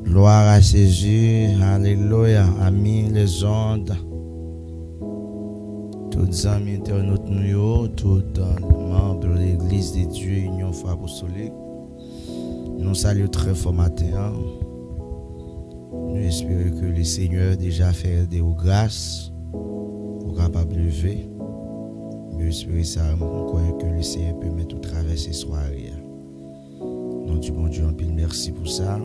Gloire à Jésus, alléluia, amis les ondes, tous les amis internautes nous, tous les membres de l'église de Dieu, Union Foi Apostolique, nous saluons très fort matin. Nous espérons que le Seigneur déjà fait des grâces pour capable de lever. Nous espérons ça, que le Seigneur peut mettre au travers ces soirées. Nous du bon Dieu, un pile merci pour ça.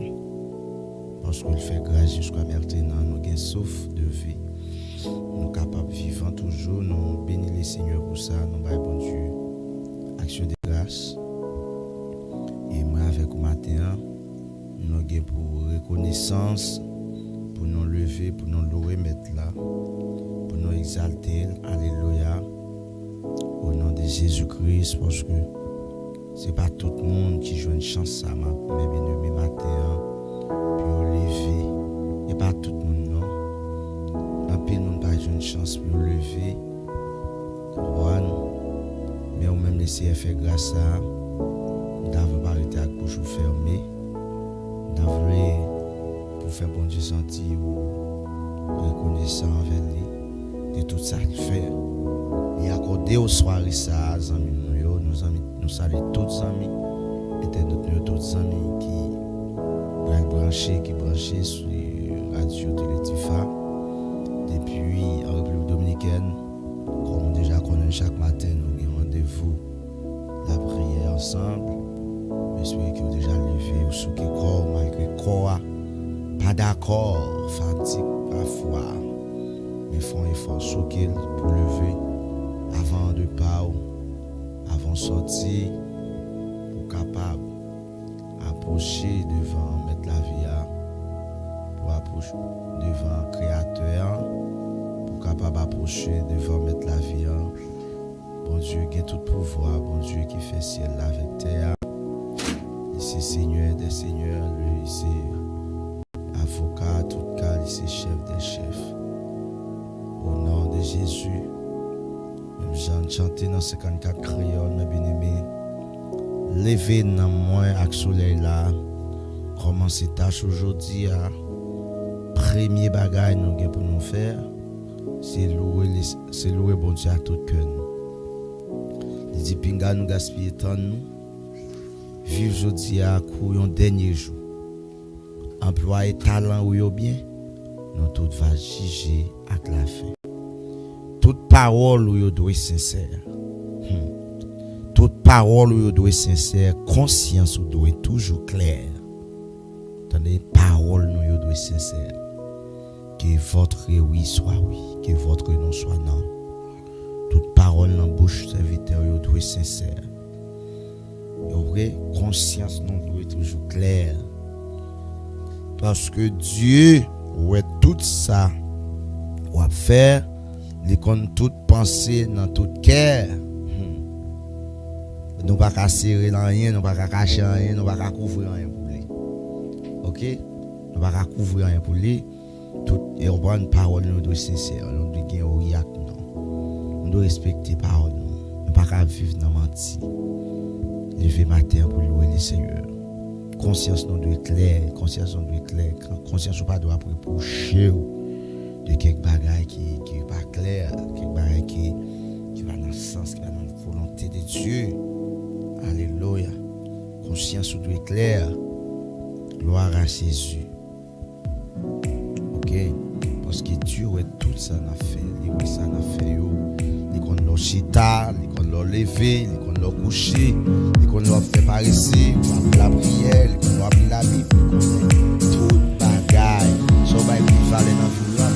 Parce qu'il fait grâce jusqu'à maintenant, nous avons souffle de vie. Nous sommes capables de vivre toujours. Nous bénissons le Seigneur pour ça. Nous avons bon Dieu, action de grâce. Et moi, avec le matin, nous avons pour reconnaissance, pour nous lever, pour nous louer, mettre là, pour nous exalter. Alléluia. Au nom de Jésus-Christ, parce que ce n'est pas tout le monde qui joue une chance à ma bien-aimée matin. Pour lever, et pas tout le monde, non. Un peu de monde n'a pas une chance pour lever. Mais on même laisser faire grâce à nous n'avons pas arrêté avec bouche fermée. Nous avons pour faire bon Dieu sentir ou reconnaissant avec lui de tout ça qu'il fait. Et accordé aux soirées ça, nous saluons tous les amis, et tous les amis qui branché sur Radio Télétifa depuis en République Dominicaine. Comme déjà connaît chaque matin, nous avons rendez-vous la prière ensemble. J'espère que vous avez déjà levé ou souqué corps malgré corps. Pas d'accord, fatigue parfois. Mais font effort souqué pour lever avant de pas avant de sortir pour capable approcher devant mettre la vie pour approcher devant créateur pour capable approcher devant mettre la vie. Bon Dieu qui a tout pouvoir, bon Dieu qui fait ciel avec terre. C'est Seigneur des seigneurs, lui c'est avocat tout cas, c'est chef des chefs. Au nom de Jésus, même j'en chanté dans 54 créoles, mes bien-aimés. Lever dans moi avec le soleil là, commencer tâche aujourd'hui. Premier bagage nous avons pour nous faire, c'est louer bon Dieu à tout cœur. Il dit pinga nous gaspiller temps nous. Vivre aujourd'hui à couillon dernier jour. Employer talent ou yo bien, nous tout va juger avec la fin. Toute parole ou yo doit être sincère. Toute parole ou doit être sincère, conscience ou doit être toujours claire. Attendez, parole nous doit être sincère. Que votre oui soit oui, que votre non soit non. Toute parole dans la bouche serviteur doit être sincère. Et vrai, conscience nous doit être toujours claire. Parce que Dieu, ouais tout ça, va faire, il compte toute pensée dans toute cœur. Nous ne pouvons pas serrer rien, nous ne pouvons pas cacher rien, nous ne pouvons pas couvrir rien pour lui. Ok? Nous ne pouvons pas couvrir rien pour lui. Et on prend une parole, nous doit sincère, nous doit gagner au riac, nous doit respecter la parole, nous ne pouvons pas vivre dans la menti. Lever matin pour louer le Seigneur. Conscience nous doit être claire, conscience nous doit être claire. Conscience nous pas doit reprocher de quelques bagages qui n'est pas clair, quelques bagages qui va dans le sens, qui va dans la volonté de Dieu. Alléluia. Conscience doit être claire. Gloire à Jésus. Ok? Parce que Dieu est tout ça n'a fait. Il ça n'a fait. Il qu'on l'a chita, il qu'on l'a levé, il qu'on l'a couché, il qu'on l'a fait par ici, il qu'on l'a prière, il qu'on l'a appris la Bible, tout bagaille. So va il fallait dans tout là.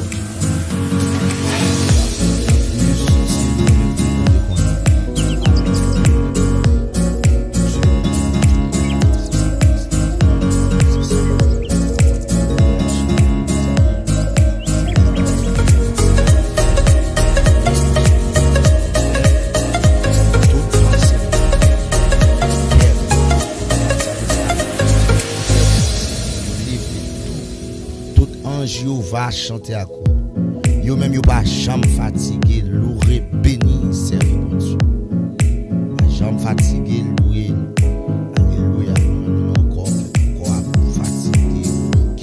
Yo va chanter à quoi? Yo même yo pas jamais fatigué, louer, béni, servir bon Dieu. Jamais fatigué, louer. Alléluia. Encore fatigué, ok.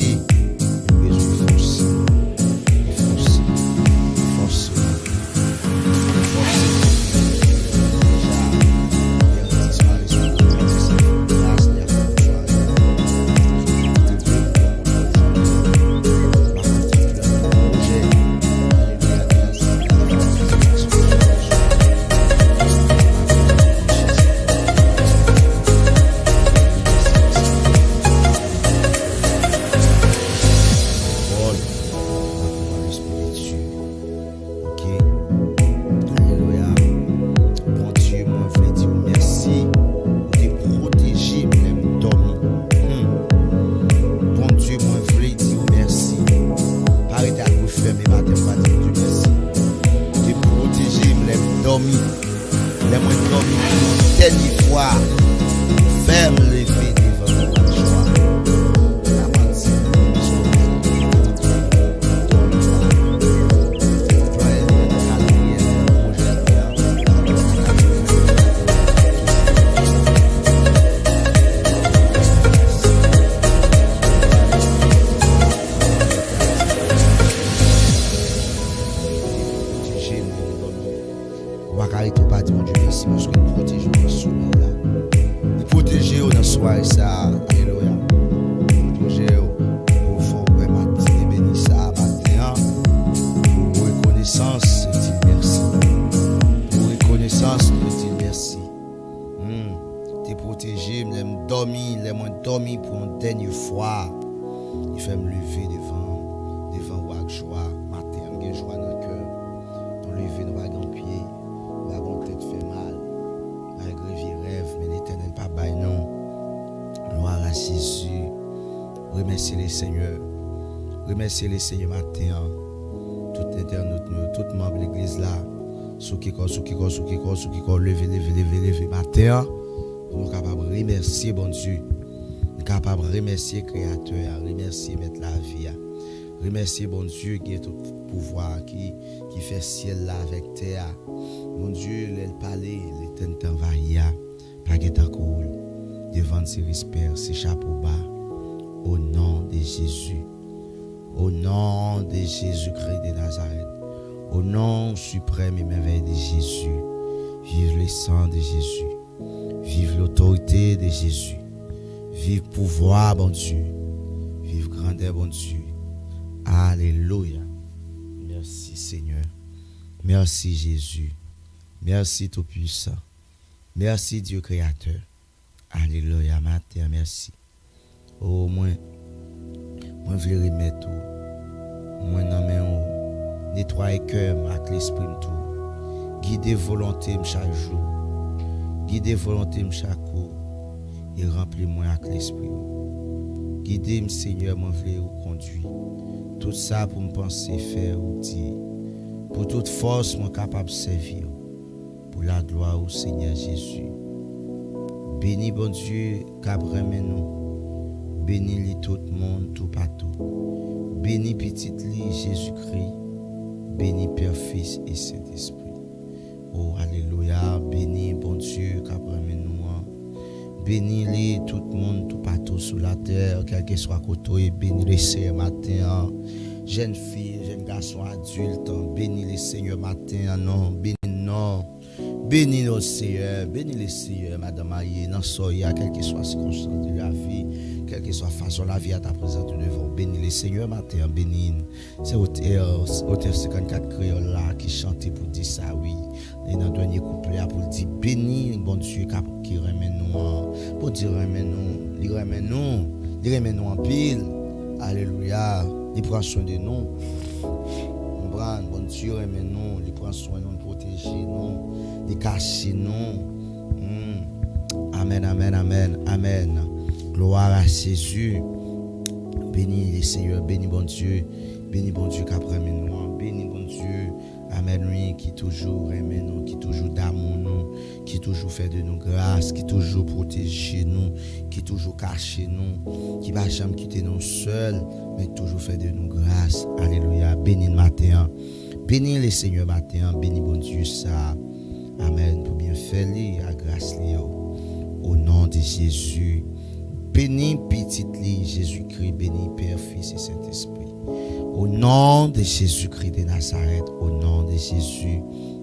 dormi pour une dernière fois. Il fait me lever devant avec joie. Matin, j'ai joie dans le cœur. Nous lever, nous avons pied, nous avons tête fait mal. Malgré vie rêve, mais l'Éternel pas bail non. Gloire à Jésus. Remerciez les Seigneurs. Remerciez les Seigneurs matin. Tout internaute, tout membre de l'église là. Sous qui corps, lever matin. Nous sommes capables de remercier bon Dieu. Nous sommes capables de remercier le Créateur, remercier mettre la vie. Remercier bon Dieu qui est tout pouvoir, qui fait ciel là avec terre. Mon Dieu, le palais, l'éternel envahi, pas de cool. Devant ses respects, ses chapeaux bas. Au nom de Jésus. Au nom de Jésus-Christ de Nazareth. Au nom suprême et merveilleux de Jésus. Vive le sang de Jésus. Vive l'autorité de Jésus. Vive pouvoir, bon Dieu. Vive grandeur, bon Dieu. Alléluia. Merci Seigneur. Merci Jésus. Merci Tout-Puissant. Merci Dieu Créateur. Alléluia. Matin, merci. Oh, moi je veux remettre tout. Moi, non, mais nettoyer le cœur avec l'esprit tout. Guider volonté chaque jour. Guider volonté chaque jour. Et remplir-moi avec l'esprit. Guidez-moi, Seigneur, moi, je veux vous conduire. Tout ça pour me penser, faire ou dire. Pour toute force, moi, capable de servir. Pour la gloire au Seigneur Jésus. Bénis, bon Dieu, qu'abrème nous. Bénis tout le monde, tout partout. Bénis petit lit Jésus-Christ. Bénis Père, Fils et Saint-Esprit. Oh, alléluia. Bénis, bon Dieu, qu'abrème nous. Bénis tout le monde, tout partout sur la terre, quel que soit côté. Bénis les Seigneur matin. Jeunes filles, jeunes garçons, adultes. Bénis les Seigneur matin. Non, bénis non. Bénis nos Seigneur, bénis les Seigneur, Madame Aïe, dans soya, quelle que soit la circonstance de la vie, quelle que soit la façon de la vie à ta présence devant. Bénis les Seigneur matin, bénis. C'est auteur 54 créoles là qui chantait pour dire ça, oui. Et dans le dernier couplet pour dire bénis, bon Dieu, qui remet nous, pour dire remet nous, il remet nous en pile. Alléluia, il prend soin de nous. Bon Dieu remet nous, il prend soin de nous, protéger nous, il cache nous. Amen, amen, amen, amen. Gloire à Jésus. Bénis les Seigneur, bénis bon Dieu qu'après nous, bénis bon Dieu. Amen, lui qui toujours aime nous, qui toujours d'amour nous, qui toujours fait de nous grâce, qui toujours protège nous, qui toujours cache nous, qui va jamais quitter nous seuls, mais toujours fait de nous grâce. Alléluia. Bénis le matin. Bénis les Seigneur matin. Bénis bon Dieu ça. Amen. Pour bien faire à grâce au nom de Jésus. Bénis petit lit Jésus-Christ. Bénis Père, Fils et Saint-Esprit. Au nom de Jésus-Christ de Nazareth, au nom de Jésus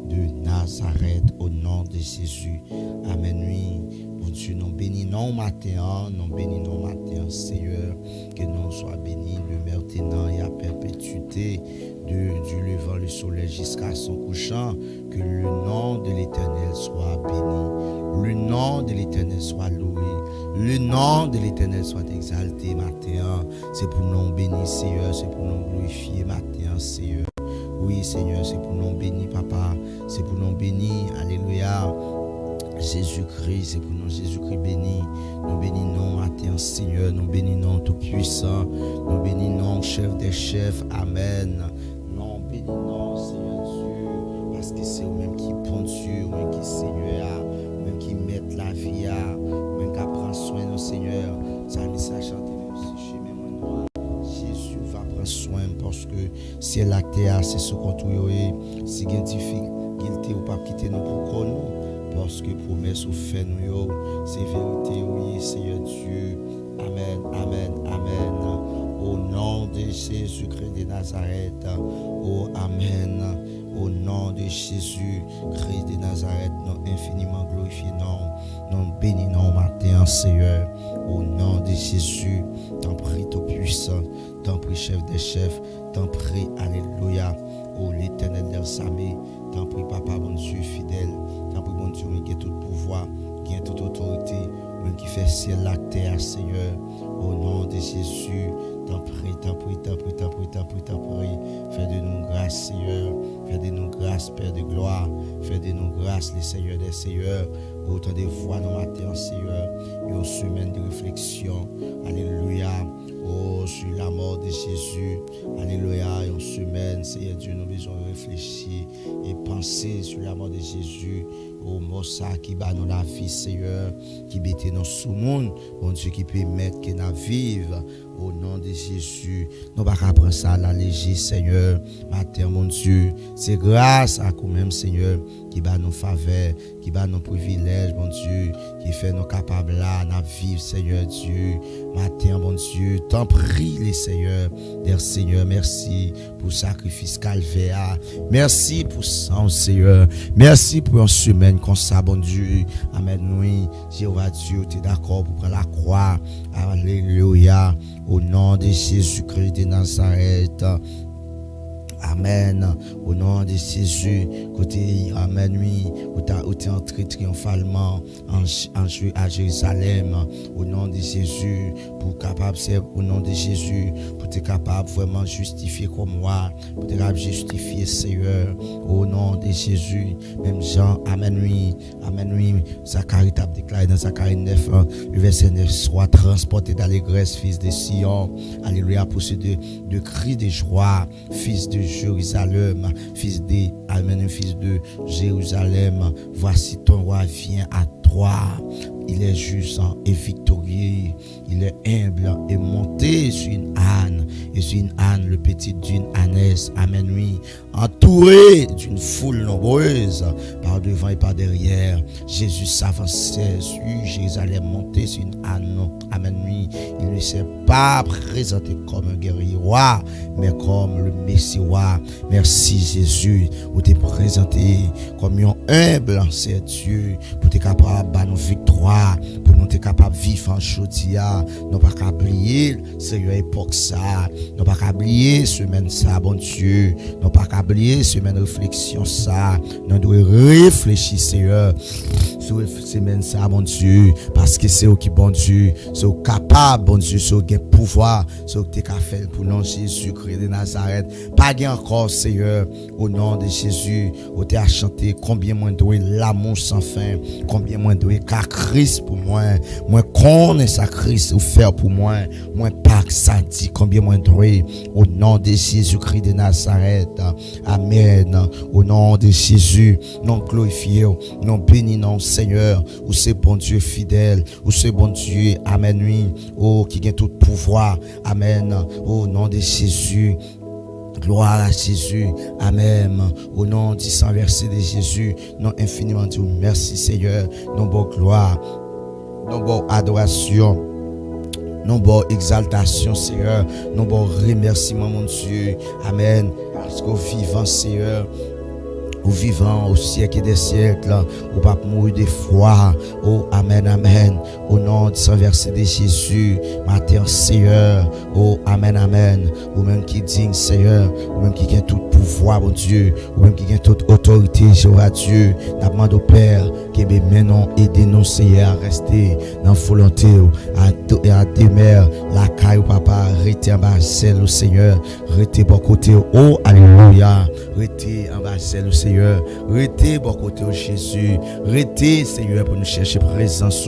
de Nazareth, au nom de Jésus. Amen. Oui, bon Dieu, nous bénissons matin, Seigneur, que nous soyons bénis le maintenant et à perpétuité, du levant le soleil jusqu'à son couchant, que le nom de l'Éternel soit béni, le nom de l'Éternel soit loué, le nom de l'Éternel soit exalté matin. C'est pour nous bénir, Seigneur, c'est pour nous glorifier matin, Seigneur. Oui, Seigneur, c'est pour nous bénir, Papa, c'est pour nous bénir, alléluia. Jésus-Christ, c'est pour nous Jésus-Christ béni. Nous bénissons matin, Seigneur, nous bénissons Tout-Puissant, nous bénissons Chef des chefs, Amen. Nous bénissons Seigneur Dieu, parce que c'est vous-même qui pond Dieu, vous-même qui Seigneur, vous-même qui met la vie, vous-même qui prend soin de Seigneur. Ça ça chante même si chemin moi Jésus va prendre soin parce que si elle a c'est ce qu'on trouve, si il y a difficulté ou pas quitter nous pour nous. Parce que promesse ou fait nous, c'est vérité, oui, Seigneur Dieu. Amen, amen, amen. Au nom de Jésus-Christ de Nazareth. Oh, amen. Au nom de Jésus-Christ de Nazareth, nous infiniment glorifiés, nous bénissons matin, Seigneur. Au nom de Jésus, t'en prie, Tout-Puissant, t'en prie, Chef des chefs, t'en prie, alléluia. Oh, l'Éternel des armées, t'en prie, Papa, bon Dieu fidèle. T'en prie, bon Dieu, qui a tout pouvoir, qui a toute autorité. même qui fait ciel la terre, Seigneur, au nom de Jésus, t'en prie, t'en prie, t'en prie, t'en prie, t'en prie, t'en prie, fais de nous grâce, Seigneur, fais de nous grâce, Père de gloire, fais de nous grâce, les Seigneurs des Seigneurs, autant de voix nos matins, Seigneur, et aux semaines de réflexion, alléluia. Oh, sur la mort de Jésus. Alléluia. Et en semaine, Seigneur Dieu, nous besoin de réfléchir et penser sur la mort de Jésus. Oh, mort ça qui bat nous la vie, Seigneur, qui bête dans ce monde. Bon Dieu, qui permet que nous vivions. Au nom de Jésus, nous ne pouvons pas prendre ça à la légère, Seigneur. Matin, mon Dieu, c'est grâce à nous-mêmes, Seigneur, qui bat nos faveurs, qui bat nos privilèges, mon Dieu, qui fait nous capables là, de vivre, Seigneur Dieu. Matin, mon Dieu, t'en prie, les Seigneurs. Seigneur, merci pour le sacrifice calvaire. Merci pour ça, Seigneur. Merci pour une semaine comme ça, bon Dieu. Amen, oui. Jéhovah Dieu, tu es d'accord pour prendre la croix. Alléluia. Au nom de Jésus-Christ de Nazareth. Amen. Au nom de Jésus, côté, amen, oui, où tu es entré triomphalement à Jérusalem. Au nom de Jésus, pour capable, au nom de Jésus, pour être capable vraiment justifier comme moi, pour être capable justifier, Seigneur. Au nom de Jésus, même Jean, amen, oui, Zacharie t'a déclaré dans Zacharie 9, le verset 9, soit transporté d'allégresse, fils de Sion. Alléluia, pour ceux de cris de joie, fils de Jérusalem, fils de Jérusalem, voici ton roi vient à toi. Il est juste et victorieux, il est humble et monté sur une âne, et sur une âne, le petit d'une ânesse, amen, oui, entouré d'une foule nombreuse, par devant et par derrière. Jésus s'avançait sur Jérusalem, monté sur une âne, amen, oui. Il ne s'est pas présenté comme un guerrier roi, mais comme le Messie roi. Merci Jésus, pour te présenter comme un humble, c'est Dieu, pour te capable de nos victoires, pour nous être capable de vivre en chaudia. Nous pas qu'à oublier, Seigneur, époque ça. Nous pas qu'à oublier semaine ça, bon Dieu. Nous pas qu'à oublier semaine réflexion ça. Nous devons réfléchir, Seigneur, sur semaine ça, bon Dieu, parce que c'est eux qui, bon Dieu, c'est eux capable, bon Dieu, c'est eux qui ont pouvoir, c'est eux qui ont fait pour nous, Jésus-Christ de Nazareth. Pas encore, Seigneur, au nom de Jésus, où tu as chanté combien moins doué l'amour sans fin, combien moins doué car Christ pour moi, moi connais ça Christ ou faire pour moi, moi pas que ça dit combien moins doué, au nom de Jésus-Christ de Nazareth. Amen. Au nom de Jésus, non glorifié, non béni, non Seigneur, où c'est bon Dieu fidèle, où c'est bon Dieu, amen, oui, oh, qui a tout pouvoir, amen, au nom de Jésus. Gloire à Jésus. Amen. Au nom du sang versé de Jésus, non infiniment Dieu. Merci Seigneur. Non bon gloire, non bon adoration, non bon exaltation Seigneur, non bon remerciement mon Dieu. Amen. Parce qu'au vivant Seigneur, au vivant au siècle des siècles, au pas mourir de foi. Oh, amen, amen. Au nom de ce verset de Jésus, matin, Seigneur. Oh, amen, amen. Ou même qui digne, Seigneur. Ou même qui a tout pouvoir, mon Dieu. Ou même qui a toute autorité, Jéhovah Dieu. N'a demandé au Père, qui est maintenant aidez-nous, Seigneur, à rester dans la volonté, à démêler la caille au papa, rester en bas, celle au Seigneur. Rester bon côté, oh, alléluia. Rester en bas, celle au Seigneur. Restez bon côté de Jésus. Restez, Seigneur, pour nous chercher présence.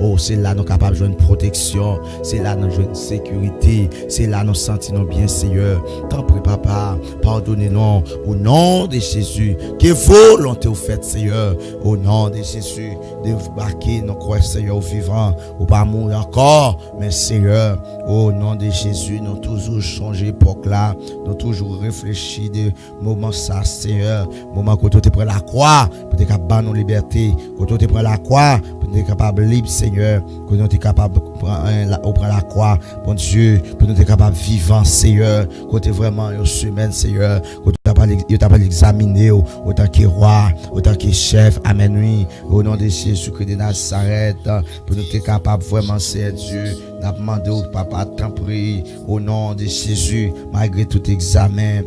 Oh, c'est là nous capables de jouer une protection. C'est là nous jouer une sécurité. C'est là nous sentir bien, Seigneur. T'en prie, papa. Pardonnez-nous au nom de Jésus. Que volonté vous faites, Seigneur. Au nom de Jésus. De vous marquer nos croix, Seigneur, au vivant. Ou pas mourir encore. Mais, Seigneur, au nom de Jésus, nous toujours changer époque là. Nous toujours réfléchir de moments ça, Seigneur. Quand tu prends la croix, pour être capable de nos libertés. Quand tu prends la croix, pour être capable de libre, Seigneur. Quand tu es capable de prendre la croix, bon Dieu, pour nous être capable de vivre, Seigneur. Quand tu es vraiment une semaine, Seigneur. Quand tu as pas l'examiner, autant que roi, autant que chef, amen, oui. Au nom de Jésus-Christ de Nazareth, pour nous être capable vraiment, Seigneur Dieu, N'a demandé au papa, t'en prie, au nom de Jésus, malgré tout examen,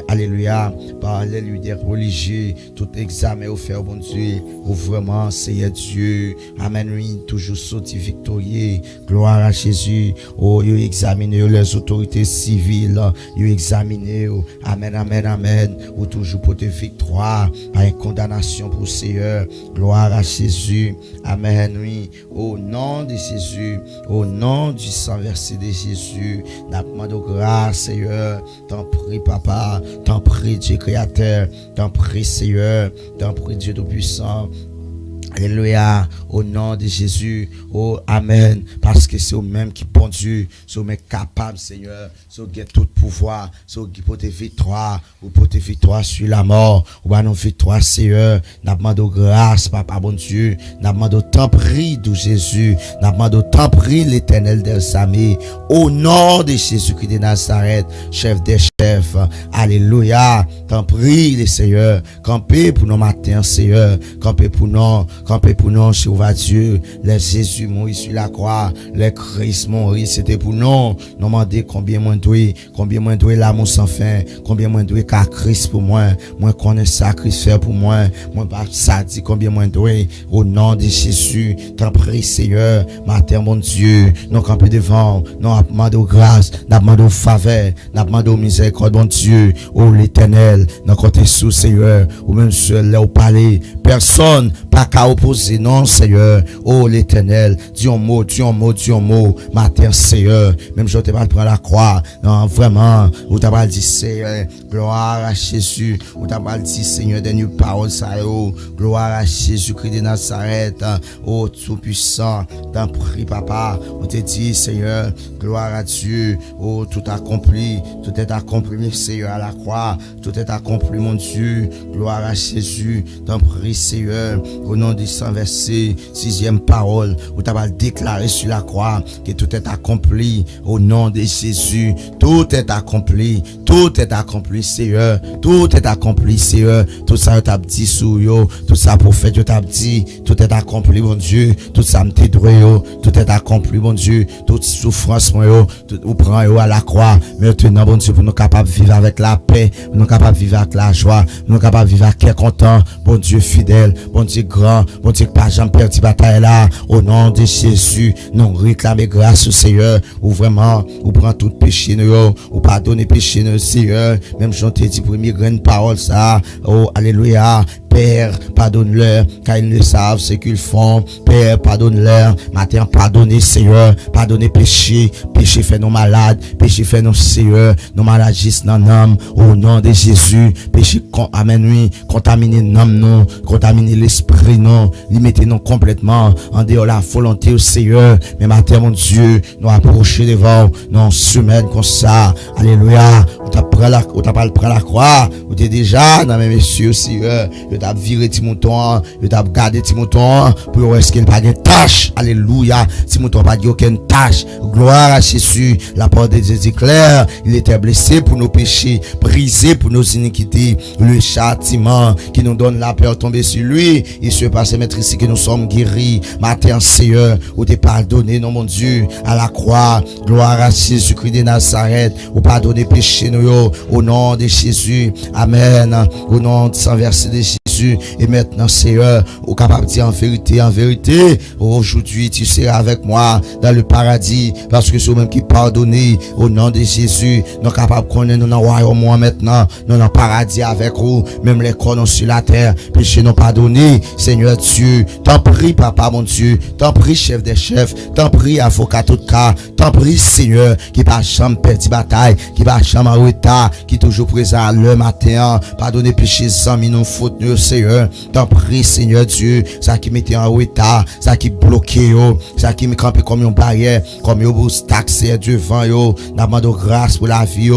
alléluia, par les leaders religieux, tout examen offert, bon Dieu, ou vraiment, Seigneur Dieu, amen, oui, toujours sorti victorieux, gloire à Jésus, oh, you examiner les autorités civiles, you examiner, amen, amen, amen, ou toujours pour tes victoires, pas une condamnation pour Seigneur, gloire à Jésus, amen, oui, au nom de Jésus, au nom du sang versé de Jésus, n'a demandé grâce, Seigneur, t'en prie, papa, t'en prie, Dieu créateur, t'en prie, Seigneur, t'en prie, Dieu tout-puissant. Alléluia, au nom de Jésus, oh Amen, parce que c'est au même qui bon Dieu, c'est au même capable, Seigneur, c'est au qui a tout pouvoir, c'est au qui peut te victoire, ou pour te victoire sur la mort, ou pas non victoire, Seigneur, n'a demandé grâce, papa bon Dieu, n'a demandé tant prix de Jésus, n'a demandé tant prix l'Éternel des amis, au nom de Jésus-Christ de Nazareth, chef des chefs, alléluia, tant prix le Seigneur, campez pour nos matins, Seigneur, campez pour nous, sauve Dieu, les Jésus mourir sur la croix, les Christ mourir, c'était pour nous, nous demander combien moins doué l'amour sans fin, combien moins doué qu'à Christ pour moi connais sacrifice pour moi pas ça dit combien moins doué, au nom de Jésus, t'en prie Seigneur, matin mon Dieu, nous camper devant, nous demandons grâce, nous demandons faveur, nous demandons miséricorde, mon Dieu, oh l'Éternel, nous comptons sous Seigneur, ou même seul là au palais, personne, pas qu'à opposer, non Seigneur, oh l'Éternel, dis un mot, matin Seigneur, même je te parle prendre la croix, non vraiment, ou t'as pas dit Seigneur, gloire à Jésus, ou t'as pas dit Seigneur, dernière parole ça, oh, gloire à Jésus-Christ de Nazareth, oh tout puissant, t'en prie papa, on te dit Seigneur, gloire à Dieu, oh tout est accompli Seigneur à la croix, tout est accompli mon Dieu, gloire à Jésus, t'en prie Seigneur, au nom du sang versé, 6e parole, où tu vas déclarer sur la croix que tout est accompli au nom de Jésus. Tout est accompli, Seigneur. Tout est accompli, Seigneur. Tout ça, tu as dit sous yo, tout ça, prophète, tu as dit, tout est accompli, mon Dieu. Tout ça, m'te droit, tout est accompli, mon Dieu. Toute souffrance, mon yo, tout ou prend yo à la croix. Maintenant, bon Dieu, pour nous capables de vivre avec la paix, pour nous capables de vivre avec la joie, pour nous capables de vivre avec quel content, bon Dieu fidèle, bon Dieu grand, bon Dieu pas jamais perdu bataille là, au nom de Jésus, nous réclamons grâce au Seigneur, ou vraiment, ou prend tout péché nous, ou pardonner péché nous, Seigneur, même j'en t'ai dit première grande parole ça, oh alléluia, Père, pardonne-leur, car ils ne savent ce qu'ils font. Père, pardonne-leur. Matin, pardonnez, Seigneur. Pardonnez péché. Péché fait nous malades. Péché fait nous, Seigneur. Nous maladies dans l'âme. Au nom de Jésus. Péché, amen, oui. Contaminer l'âme, non. Contaminer l'esprit, non. Limitez nous complètement. En dehors la volonté au Seigneur. Mais matin, mon Dieu, nous approcher devant. Nous semaine comme ça. Alléluia. On t'a pris la croix. On t'es déjà dans mes messieurs, Seigneur. T'as viré Timothée, t'as gardé Timothée pour est-ce qu'il n'y a pas de tâche. Alléluia. Timothée n'a pas de aucune tâche. Gloire à Jésus. La parole de Dieu déclare, il était blessé pour nos péchés, brisé pour nos iniquités. Le châtiment qui nous donne la peur tomber sur lui. Il se passe mettre ici que nous sommes guéris. Matin, Seigneur, où t'es pardonné, non mon Dieu, à la croix. Gloire à Jésus-Christ de Nazareth. Ou pardonner péché nous, au nom de Jésus. Amen. Au nom de Saint verset de Jésus. Et maintenant, Seigneur, au capable de dire en vérité, aujourd'hui, tu seras avec moi dans le paradis, parce que c'est vous-même qui pardonnez au nom de Jésus. Nous sommes capables de connaître nous royaume moi maintenant, nous dans le paradis avec vous, même les corps sur la terre, péché nous pardonner, Seigneur Dieu. T'en prie, Papa, mon Dieu, t'en prie, chef des chefs, t'en prie, avocat tout cas, t'en prie, Seigneur, qui va jamais perdre bataille, qui va jamais en retard, qui toujours présent le matin, pardonner péché sans nous faute, Seigneur, t'en prie, Seigneur Dieu, ça qui mettait en retard, ça qui bloquait, ça qui me campait comme une barrière, comme un obstacle devant, n'a pas de grâce pour la vie,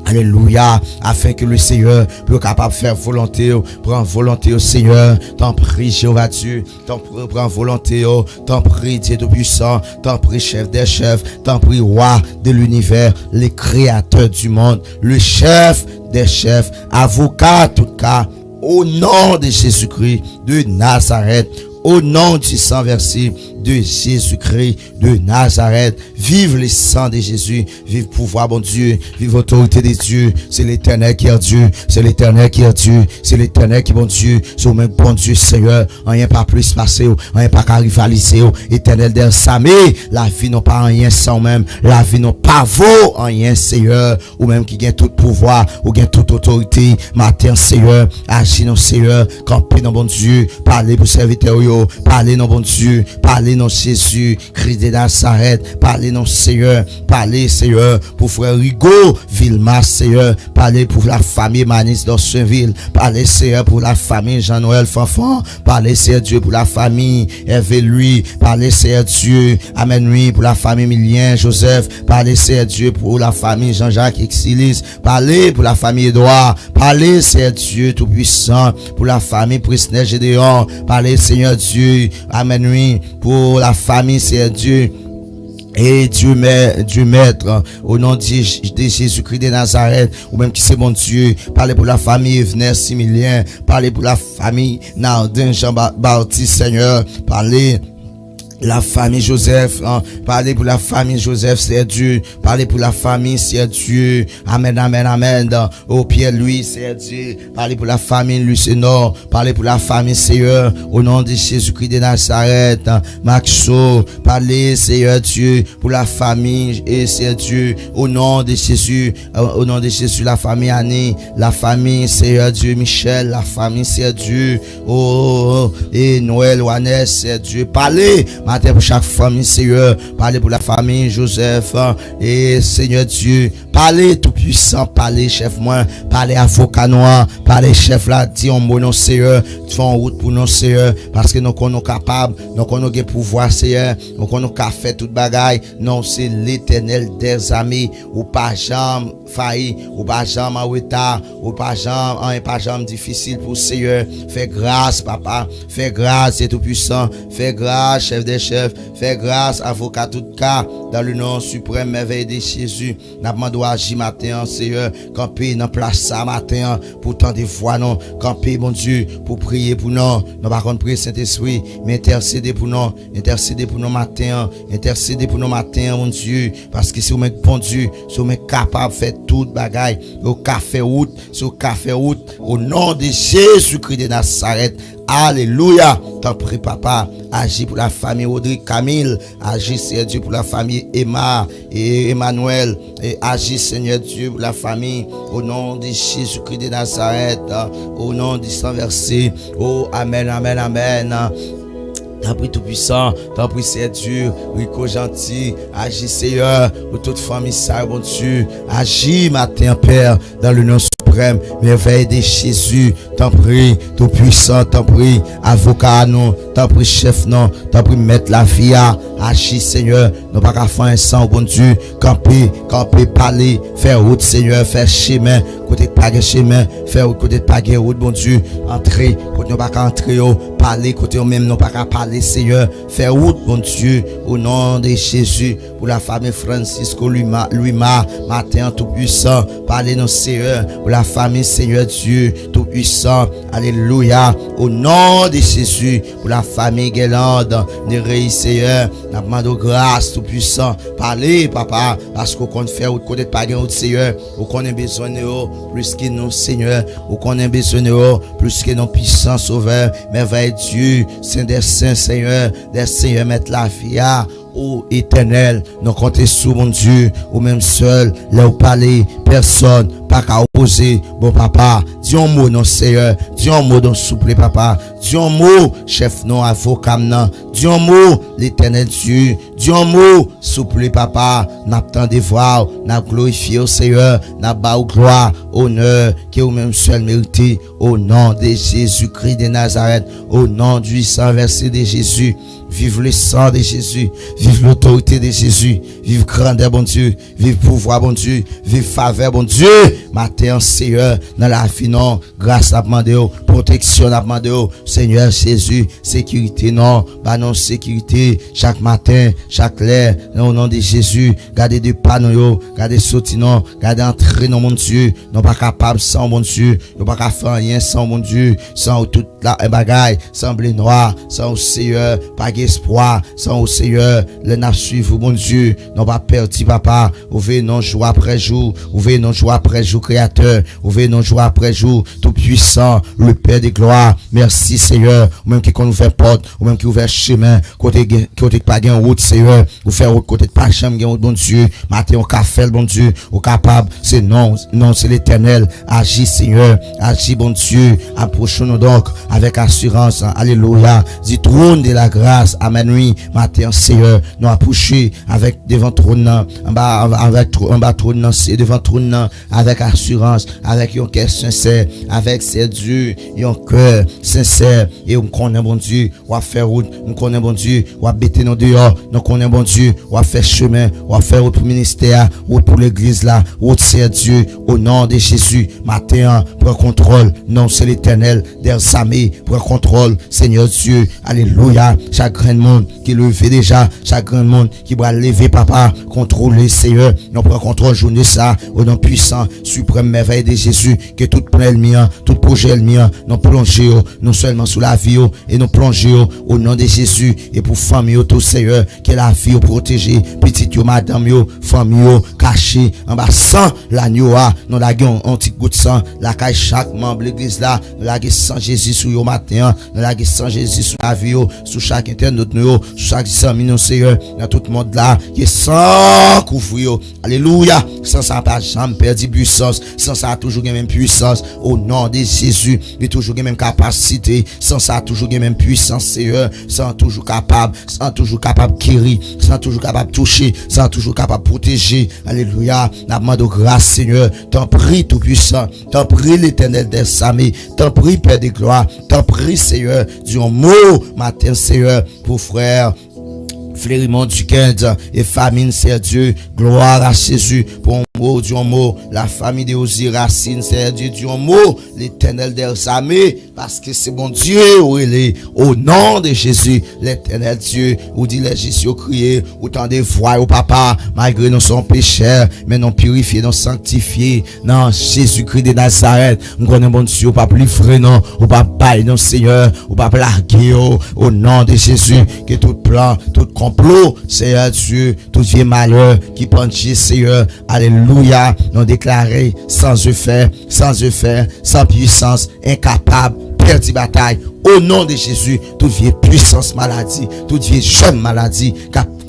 Alléluia, afin que le Seigneur puisse capable de faire volonté, prendre volonté au Seigneur, t'en prie Jéhovah Dieu, t'en prie, prends volonté, t'en prie Dieu tout-puissant, t'en prie chef des chefs, t'en prie roi de l'univers, le créateur du monde, le chef des chefs, avocat tout cas, au nom de Jésus-Christ de Nazareth, au nom du sang versé de Jésus-Christ de Nazareth. Vive le sang de Jésus, vive pouvoir, bon Dieu, vive autorité de Dieu. C'est l'Éternel qui est Dieu, c'est l'Éternel qui est Dieu, c'est l'Éternel qui est bon Dieu. C'est au même bon Dieu, Seigneur, rien pas plus passé, rien pas qu'à rivaliser. Éternel des Samé, la vie n'a pas rien sans même, la vie n'a pas vaut rien, Seigneur, ou même qui gagne tout pouvoir, ou gagne toute autorité. Matin, Seigneur, agis non, Seigneur, camper non, bon Dieu, parlez pour serviteur, parlez non, bon Dieu, parlez non, Jésus, Christ de Nazareth, parlez non, Seigneur, parlez, Seigneur, pour frère Rigo, Vilma, Seigneur, parlez pour la famille Manis d'Orsenville, parlez, Seigneur, pour la famille Jean-Noël Fanfan, parlez, Seigneur Dieu, pour la famille Hervé lui, parlez, Seigneur Dieu, Amen lui, pour la famille Milien, Joseph, parlez, Seigneur Dieu, pour la famille Jean-Jacques Exilis, parlez pour la famille Edouard, parlez, Seigneur Dieu, tout-puissant, pour la famille Prisnel Gédéon, parlez, Seigneur Dieu, Amen lui, pour la famille, Seigneur Dieu, et Dieu maître, au nom de Jésus-Christ de Nazareth, ou même qui c'est mon Dieu, parlez pour la famille Evner Similien, parlez pour la famille Nardin Jean-Baptiste, Seigneur, parlez la famille Joseph, parlez pour la famille Joseph, c'est Dieu, parlez pour la famille, c'est Dieu, amen, amen, amen, au Pierre-Louis, c'est Dieu, parlez pour la famille Lucenor, parlez pour la famille Seigneur, au nom de Jésus-Christ de Nazareth, Maxo, parlez Seigneur Dieu, pour la famille, et c'est Dieu, au nom de Jésus, la famille Annie, la famille Seigneur Dieu, Michel, la famille c'est Dieu, et Noël, Wanès, c'est Dieu, parlez, matin pour chaque famille, Seigneur, parlez pour la famille Joseph, et Seigneur Dieu, parlez tout puissant, parlez chef moi, parlez avocat noir, parlez chef là, dis en bon nom, Seigneur, tu fais en route pour nous, Seigneur, parce que nous sommes capables, nous sommes pouvoir, Seigneur, nous sommes capables de faire toute bagaille, non, c'est l'Éternel des amis, ou pas jamais failli, ou pas jamais en retard, ou pas jamais difficile pour Seigneur, fais grâce, papa, fais grâce, c'est tout puissant, fais grâce, chef des chefs, fais grâce, avocat tout cas, dans le nom suprême, merveille de Jésus, n'a demandé à agir matin, Seigneur, camper dans place ça matin, pour tant de fois, non, camper, mon Dieu, pour prier pour nous, non, par contre, prier Saint-Esprit, mais intercéder pour nous matin, intercéder pour nous matin, mon Dieu, parce que c'est au mec bon Dieu, c'est au mec capable de faire toute bagaille, au café route, au nom de Jésus-Christ de Nazareth. Alléluia. T'en prie, papa. Agis pour la famille Audrey Camille. Agis, Seigneur Dieu, pour la famille Emma et Emmanuel. Et agis, Seigneur Dieu, pour la famille. Au nom de Jésus-Christ de Nazareth. Au nom du sang versé. Oh, amen, amen, amen. T'as pris tout puissant, t'as pris Seigneur Dieu, Rico gentil, agis Seigneur, pour toute famille, ça, bon Dieu, agis matin, Père, dans le nom suprême, merveille de Jésus, t'en prie, tout puissant, t'en prie, avocat non, t'en prie chef non, t'en prie mettre la vie à, agis Seigneur, non pas qu'à faire un sang, bon Dieu, camper, parler, faire route Seigneur, faire chemin, côté de pas chemin, faire côté de pas route, bon Dieu, entrer, côté non pas qu'à entrer, parler, côté même non pas qu'à parler, Seigneur, faire route, bon Dieu, au nom de Jésus, pour la famille Francisco Luima, matin tout puissant, parlez nos Seigneur, pour la famille Seigneur Dieu, tout puissant, alléluia, au nom de Jésus, pour la famille Guélande, Néréi Seigneur, n'a demandé grâce tout puissant, parlez papa, parce qu'on compte faire route, côté de pas route Seigneur, ou qu'on a besoin de nous, plus que nous Seigneur, ou qu'on a besoin de nous, plus que nos puissants sauveurs, merveille Dieu, Saint des Saints, Seigneur, des Seigneurs, mettre la vie à, ô éternel, nous comptons sur mon Dieu, ou même seul, là où parler, personne, pas qu'à opposer, bon papa, dis un mot, non Seigneur, dis un mot, non souple, papa, dis un mot, chef, non avocat, non, dis un mot, l'éternel Dieu, dis un mot, souple, papa, n'a pas de voir, n'a glorifié au Seigneur, n'a pas gloire, honneur, qui est au même seul mérité, au nom de Jésus-Christ de Nazareth, au nom du sang versé de Jésus. Vive le sang de Jésus, vive l'autorité de Jésus, vive grandeur, bon Dieu, vive pouvoir, bon Dieu, vive faveur, bon Dieu, matin, Seigneur, dans la vie, non, grâce à demander, protection à demander, Seigneur Jésus, sécurité, non, bah non, sécurité, chaque matin, chaque l'air, au nom de Jésus, gardez de pas, non, gardez sorti, non, gardez entrer, non, mon Dieu, non pas capable sans, bon Dieu, non pas capable faire rien sans, mon Dieu, sans toute la bagaille, sans blé noir, sans Seigneur, pas espoir, sans au Seigneur, le n'a suivre, mon Dieu, non pas perdu, papa, ouvrez non jour après jour, ouvrez non jour après jour, créateur, ouvrez non jour après jour, tout puissant, le Père des gloires, merci Seigneur, ou même qui qu'on nous fait porte, ou même qui ouvert chemin, côté pas gain route, Seigneur, ou faire route, côté pas chambre, gain route, bon Dieu, matin, au café, bon Dieu, au capable, c'est non, c'est l'Éternel, agis Seigneur, agis bon Dieu, approchons-nous donc, avec assurance, alléluia, dit trône de la grâce, amen, oui, matin, Seigneur, nous approcher avec devant trône, en bas trône, c'est devant trône, avec assurance, avec un cœur sincère, avec c'est Dieu, un cœur sincère, et on connaît bon Dieu, on va faire route, on connaît bon Dieu, on va bêter nos dehors, on connaît bon Dieu, on va faire chemin, on va faire route pour le ministère, route pour l'église là, route c'est Dieu, au nom de Jésus, matin, prends contrôle, non c'est l'Éternel, des amis, prends contrôle, Seigneur Dieu, alléluia, chaque grand monde qui levé déjà, chaque grand monde qui va lever papa, contrôler Seigneur, nous prend contrôle journée ça, au nom puissant, suprême merveille de Jésus, que tout plan le mien, tout projet le mien, nous plonger non seulement sous la vie et nous plonger au nom de Jésus et pour famille tout Seigneur, que la vie protégée, petite yo madame yo, famille caché en bas sans l'agneau nous la gagne un petit goût de sang, la caille chaque membre de l'église là, nous la gagne sans Jésus sur yo matin, nous la gagne sans Jésus sur la vie sur chaque internaute nous, sur chaque ami nous Seigneur, dans tout le monde là, qui est sans couvrir alléluia, sans ça pas jamais perdu puissance, sans ça toujours gagne même puissance au nom de Jésus, il toujours gagne même capacité, sans ça toujours gagne même puissance Seigneur, sans toujours capable guérir, sans toujours capable toucher, sans toujours capable protéger, alléluia, la demande de grâce Seigneur, t'en prie tout puissant, t'en prie l'Éternel des armées, t'en prie Père de gloire, t'en prie Seigneur, du mot matin Seigneur, pour frère Flérimont du Quinte et famine, c'est Dieu, gloire à Jésus, pour un mot, du mot, la famille de Osi Racine, c'est Dieu, du mot, l'Éternel des armées, parce que c'est bon Dieu, où il est, au nom de Jésus, l'Éternel Dieu, où dit les Jésus crier, autant de voix au papa, malgré nous sommes pécheurs, mais nous purifiés, nous sanctifiés, non, Jésus-Christ de Nazareth, nous connaissons bon Dieu, pas plus frère, non, ou pas bail, non, Seigneur, ou pas larguer, au nom de Jésus, que tout plan, tout complot, Seigneur Dieu, tout vieux malheur qui penche, Seigneur, alléluia, nous déclarer sans effet, sans puissance, incapable, perdu bataille, au nom de Jésus, toute vieille puissance maladie, toute vieille jeune maladie,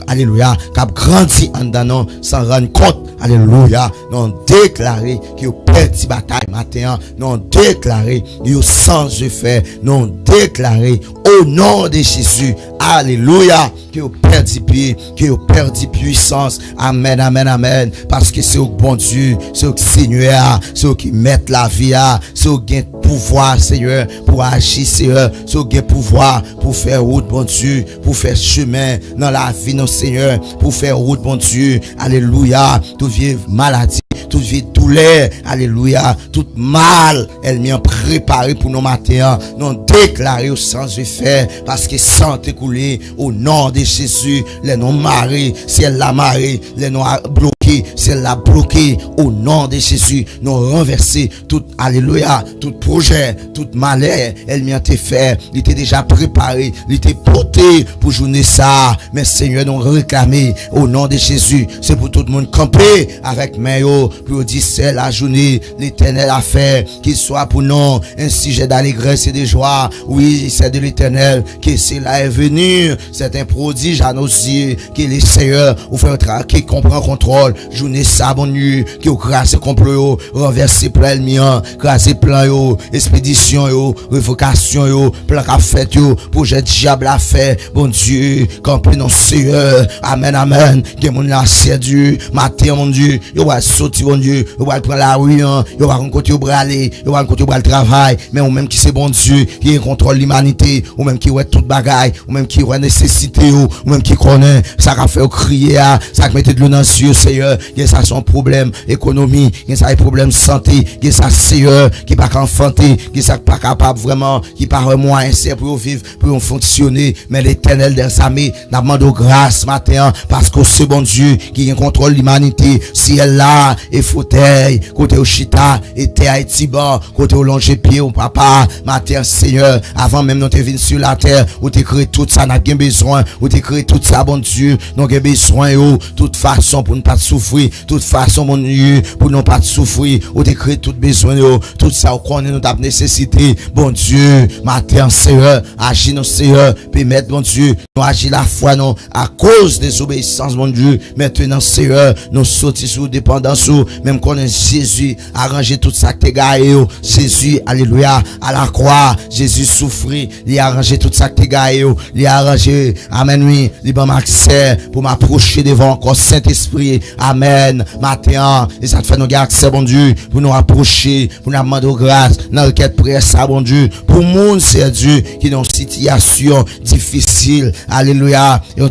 alléluia, cap grandi en donnant sans rendre compte, alléluia, non déclaré que perdu bataille matin, non déclaré, yo sans effet, non déclaré au nom de Jésus, alléluia, que vous perdez pied, que vous perdez puissance, amen, amen, amen, parce que c'est au bon Dieu, c'est au Seigneur, c'est au qui met la vie, c'est au qui pouvoir, Seigneur, pour agir, Seigneur, c'est au qui pouvoir, pour faire route, bon Dieu, pour faire chemin dans la vie, non, Seigneur, pour faire route, bon Dieu, alléluia, toute vieille maladie, toute vieille douleur, alléluia, toute mal, elle m'y a préparé pour nos matins, non déclaré au sens de faire, parce que sans écouler, au nom de Jésus, les noms marés, si elle l'a maré, les noms bloqués, si elle l'a bloqué, au nom de Jésus, nous renverser tout, alléluia, tout projet, tout malheur, elle m'y a été fait, il était déjà préparé, il était porté pour journée ça, mais Seigneur, nous réclamer, au nom de Jésus, c'est pour tout le monde camper avec maillot, pour dire c'est la journée, l'Éternel a fait, qu'il soit pour nous un sujet d'allégresse et de joie, oui, c'est de l'Éternel, que cela est venu, c'est un prodige à nos yeux, que les Seigneurs, ou fait qui comprend contrôle, journée ça, bon nuit, qui ou grâce complot, renverser plein le mien, grâce plein yo, expédition yo, révocation yo, plein qu'a fait yo, projet diable a fait, bon Dieu, camper non Seigneur, amen, amen, que mon là c'est Dieu, matin mon Dieu, yo va sortir mon Dieu, yo va prendre la rue, yo va rencontrer au braler, yo va rencontrer au bras le travail, mais ou même qui c'est bon Dieu, qui contrôle l'humanité, ou même qui ouais toute bagaille, ou même qui ouais nécessité, ou même qui connaît, ça qu'a fait crier, ça qu'a mettre de l'eau dans les yeux, Seigneur, Seigneur, il ça son problème économie, il ça problème santé, il ça Seigneur qui pas enfanté, qui ça pas capable vraiment, qui pas moyen c'est pour vivre, pour fonctionner, mais l'Éternel des armées n'a demandé grâce matin parce que c'est bon Dieu qui contrôle l'humanité, si elle là et fauteuil, côté au chita, et terre Haïti ban, côté au longe pied au papa, matin Seigneur, avant même nous te venir sur la terre, ou te créé tout ça n'a pas besoin, ou te créé tout ça bon Dieu, nous avons besoin yo, toute façon pour ne pas souffrir, toute façon mon Dieu pour ne pas souffrir, ou te créé tout besoin yo, tout ça on connaît nous avons nécessité, bon Dieu, matin Seigneur, agis nos Seigneur, permettre bon Dieu, nous agir la foi non à cause des obéissances mon Dieu, maintenant Seigneur, nous sortir sous dépendance, même qu'on est Jésus, arranger tout ça que t'es gaillé, Jésus, alléluia, à la croix, Jésus souffrit, il a arrangé tout ça que t'es gaillé, il a arrangé, amen, oui, il m'a accès pour m'approcher devant encore Saint-Esprit, amen, matin, et ça te fait nous garder accès, bon Dieu, pour nous approcher, pour nous demander grâce, dans le requête prière, ça, bon Dieu, pour monde, c'est Dieu, qui est dans une situation difficile, alléluia, une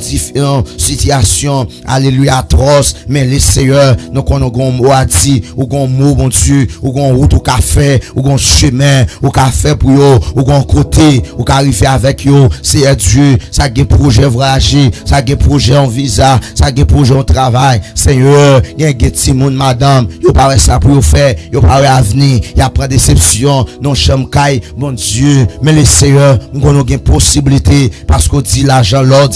situation, alléluia, atroce, mais les seigneurs, nous connaissons un mot à dire, ou un mot, bon Dieu, ou un route au café, ou un chemin, ou café pour yo, ou un côté, ou arriver avec yo, c'est Dieu, ça a un projet voyager, ça a un projet en visa, ça a un projet en travail, Seigneur, il y a un petit monde, madame, yo pas ça pour yo faire, yo pas avenir, il y a pas déception, non chambre caille, bon Dieu, mais les seigneurs, nous avons une possibilité, parce qu'on dit l'argent, l'ordre,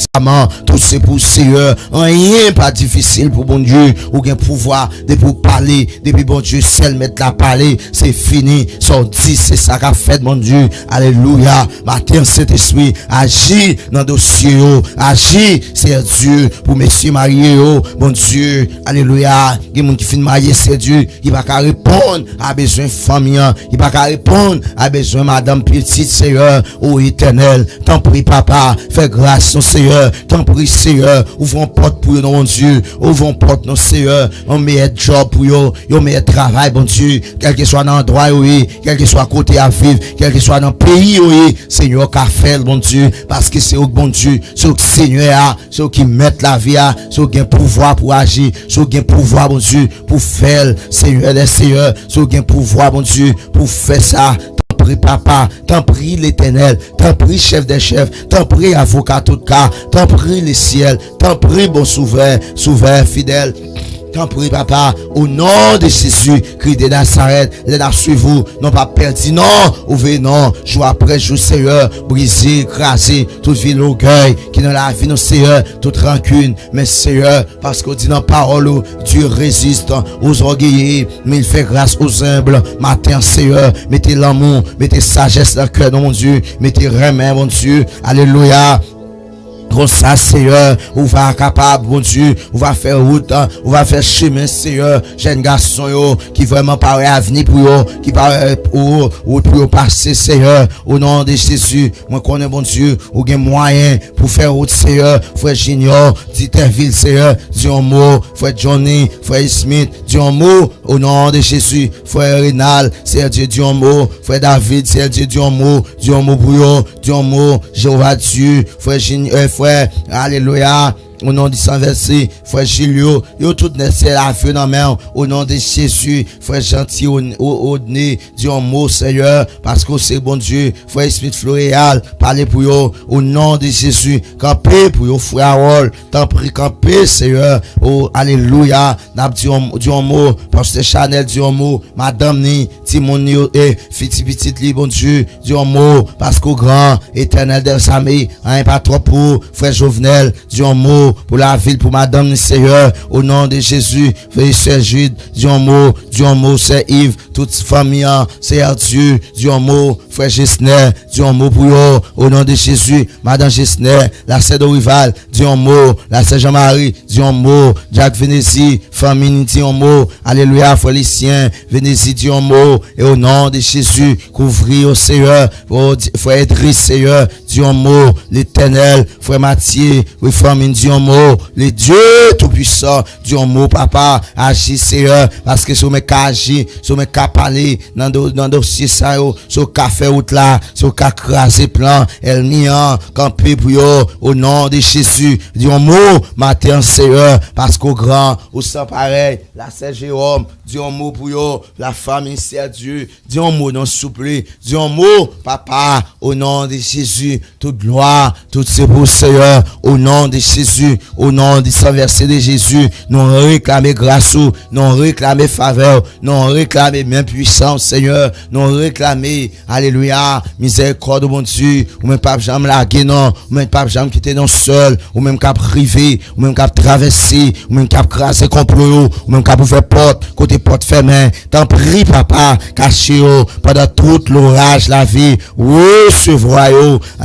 tout c'est pour Seigneur, rien pas difficile pour bon Dieu, ou un pouvoir de pour parler, depuis bon Dieu, seul mettre la parler, c'est fini, son dit, c'est ça qu'a fait mon Dieu, alléluia, matin Saint-Esprit, agis dans le dossier, agis, c'est Dieu, pour messieurs mariés, bon Dieu, alléluia, il y a des gens qui finissent mariés, c'est Dieu, il va pas répondre à besoin de famille, il va pas répondre à besoin madame petite, Seigneur, ô éternel, t'en prie papa, fais grâce, non Seigneur, t'en prie Seigneur, ouvrons porte pour eux, non Dieu, ouvrons porte, non Seigneur, on meilleur job pour eux, on meilleur travail, bon Dieu, quel que soit dans l'endroit, oui, quel que soit côté à vivre, quel que soit dans le pays, oui, Seigneur, qu'a fait, bon Dieu, parce que c'est au bon Dieu, c'est au Seigneur, c'est au qui met la vie, c'est au qui a pouvoir pour agir, c'est au qui a pouvoir, bon Dieu, pour faire, Seigneur des Seigneurs, c'est au qui a pouvoir, bon Dieu, pour faire ça. T'en prie papa, t'en prie l'Éternel, t'en prie chef des chefs, t'en prie avocat tout cas, t'en prie les ciels, t'en prie bon souverain, souverain fidèle. T'en prie papa, au nom de Jésus, Christ de Nazareth, les suivez-vous, non pas perdu, non, ouvrez non, jour après jour, Seigneur, briser, écraser, toute ville orgueil, qui dans la vie, non, Seigneur, toute rancune, mais Seigneur, parce qu'on dit dans la parole, Dieu résiste aux orgueillés, mais il fait grâce aux humbles, matin, Seigneur, mettez l'amour, mettez sagesse dans le cœur, mon Dieu, mettez remède, mon Dieu, alléluia. Comme ça, Seigneur, on va capable, bon Dieu, on va faire route, on va faire chemin, Seigneur, jeune garçon, yo, qui vraiment paraît avenir pour yo, qui paraît pour passer, Seigneur, au nom de Jésus, moi connais, bon Dieu, ou gen moyen pour faire route, Seigneur, frère Junior, Diterville, Seigneur, dis un mot, frère Johnny, frère Smith, dis un mot, au nom de Jésus, frère Rénal, c'est Dieu, dis un mot, frère David, c'est Dieu, dis un mot pour yo, dis un mot, Jéhovah Dieu, frère Junior, frère, alléluia, au nom du Saint verset, frère Gilio, yo tout n'est la feu dans main, au nom de Jésus, frère gentil, au nez, dis un mot, Seigneur, parce que c'est bon Dieu, frère Smith Floréal, parlez pour yo, au nom de Jésus, campez pour yo, frère Harold, t'en prie, campez, Seigneur, oh, alléluia, n'a dit un mot, pasteur Chanel, dis un mot, madame ni, Timoni, petit li, bon Dieu, dis un mot, parce qu'au grand, éternel des amis, un pas trop pour, frère Jovenel, dis un mot, pour la ville, pour madame, Seigneur, au nom de Jésus, frère Jude, dis un mot, c'est Yves, toute famille, c'est Dieu, dis un mot, frère Gessner, dis un mot pour eux, au nom de Jésus, madame Gessner, la sœur de Rival, dis un mot, la sœur Jean-Marie, dis un mot, Jacques Vénézie, famille, dis un mot, alléluia, frère Lucien, Vénézie, dis un mot, et au nom de Jésus, couvrir au Seigneur, frère Edris, Seigneur, dis un mot, l'Éternel, frère Mathieu, oui, famille, dis un mot, les dieux tout puissants, dis un mot, papa, agis, Seigneur, parce que c'est au mec qu'à agir, si vous qu'à parler dans dossier ça, si vous qu'à faire route là, si vous qu'à craser plan, elle niant, camper pour yo, au nom de Jésus. Dis un mot, matin, Seigneur, parce qu'au grand, au sang pareil, la Saint Jérôme, dis un mot pour yo, la famille, c'est Dieu, dis un mot, non, souple, dis un mot, papa, au nom de Jésus, toute gloire, tout c'est pour Seigneur, au nom de Jésus, au nom du sang versé de Jésus, nous réclamer grâce, nous réclamer faveur, nous réclamer même puissance, Seigneur, nous réclamer, alléluia, miséricorde, mon Dieu, ou même pas jamais larguer, non, ou même pas jamais quitter non seul, ou même cap privé, ou même cap traverser, ou même cap crasser complot, ou même cap ouvrir porte, côté porte fermée, t'en prie, papa, cachez pendant tout l'orage, la vie, recevoir,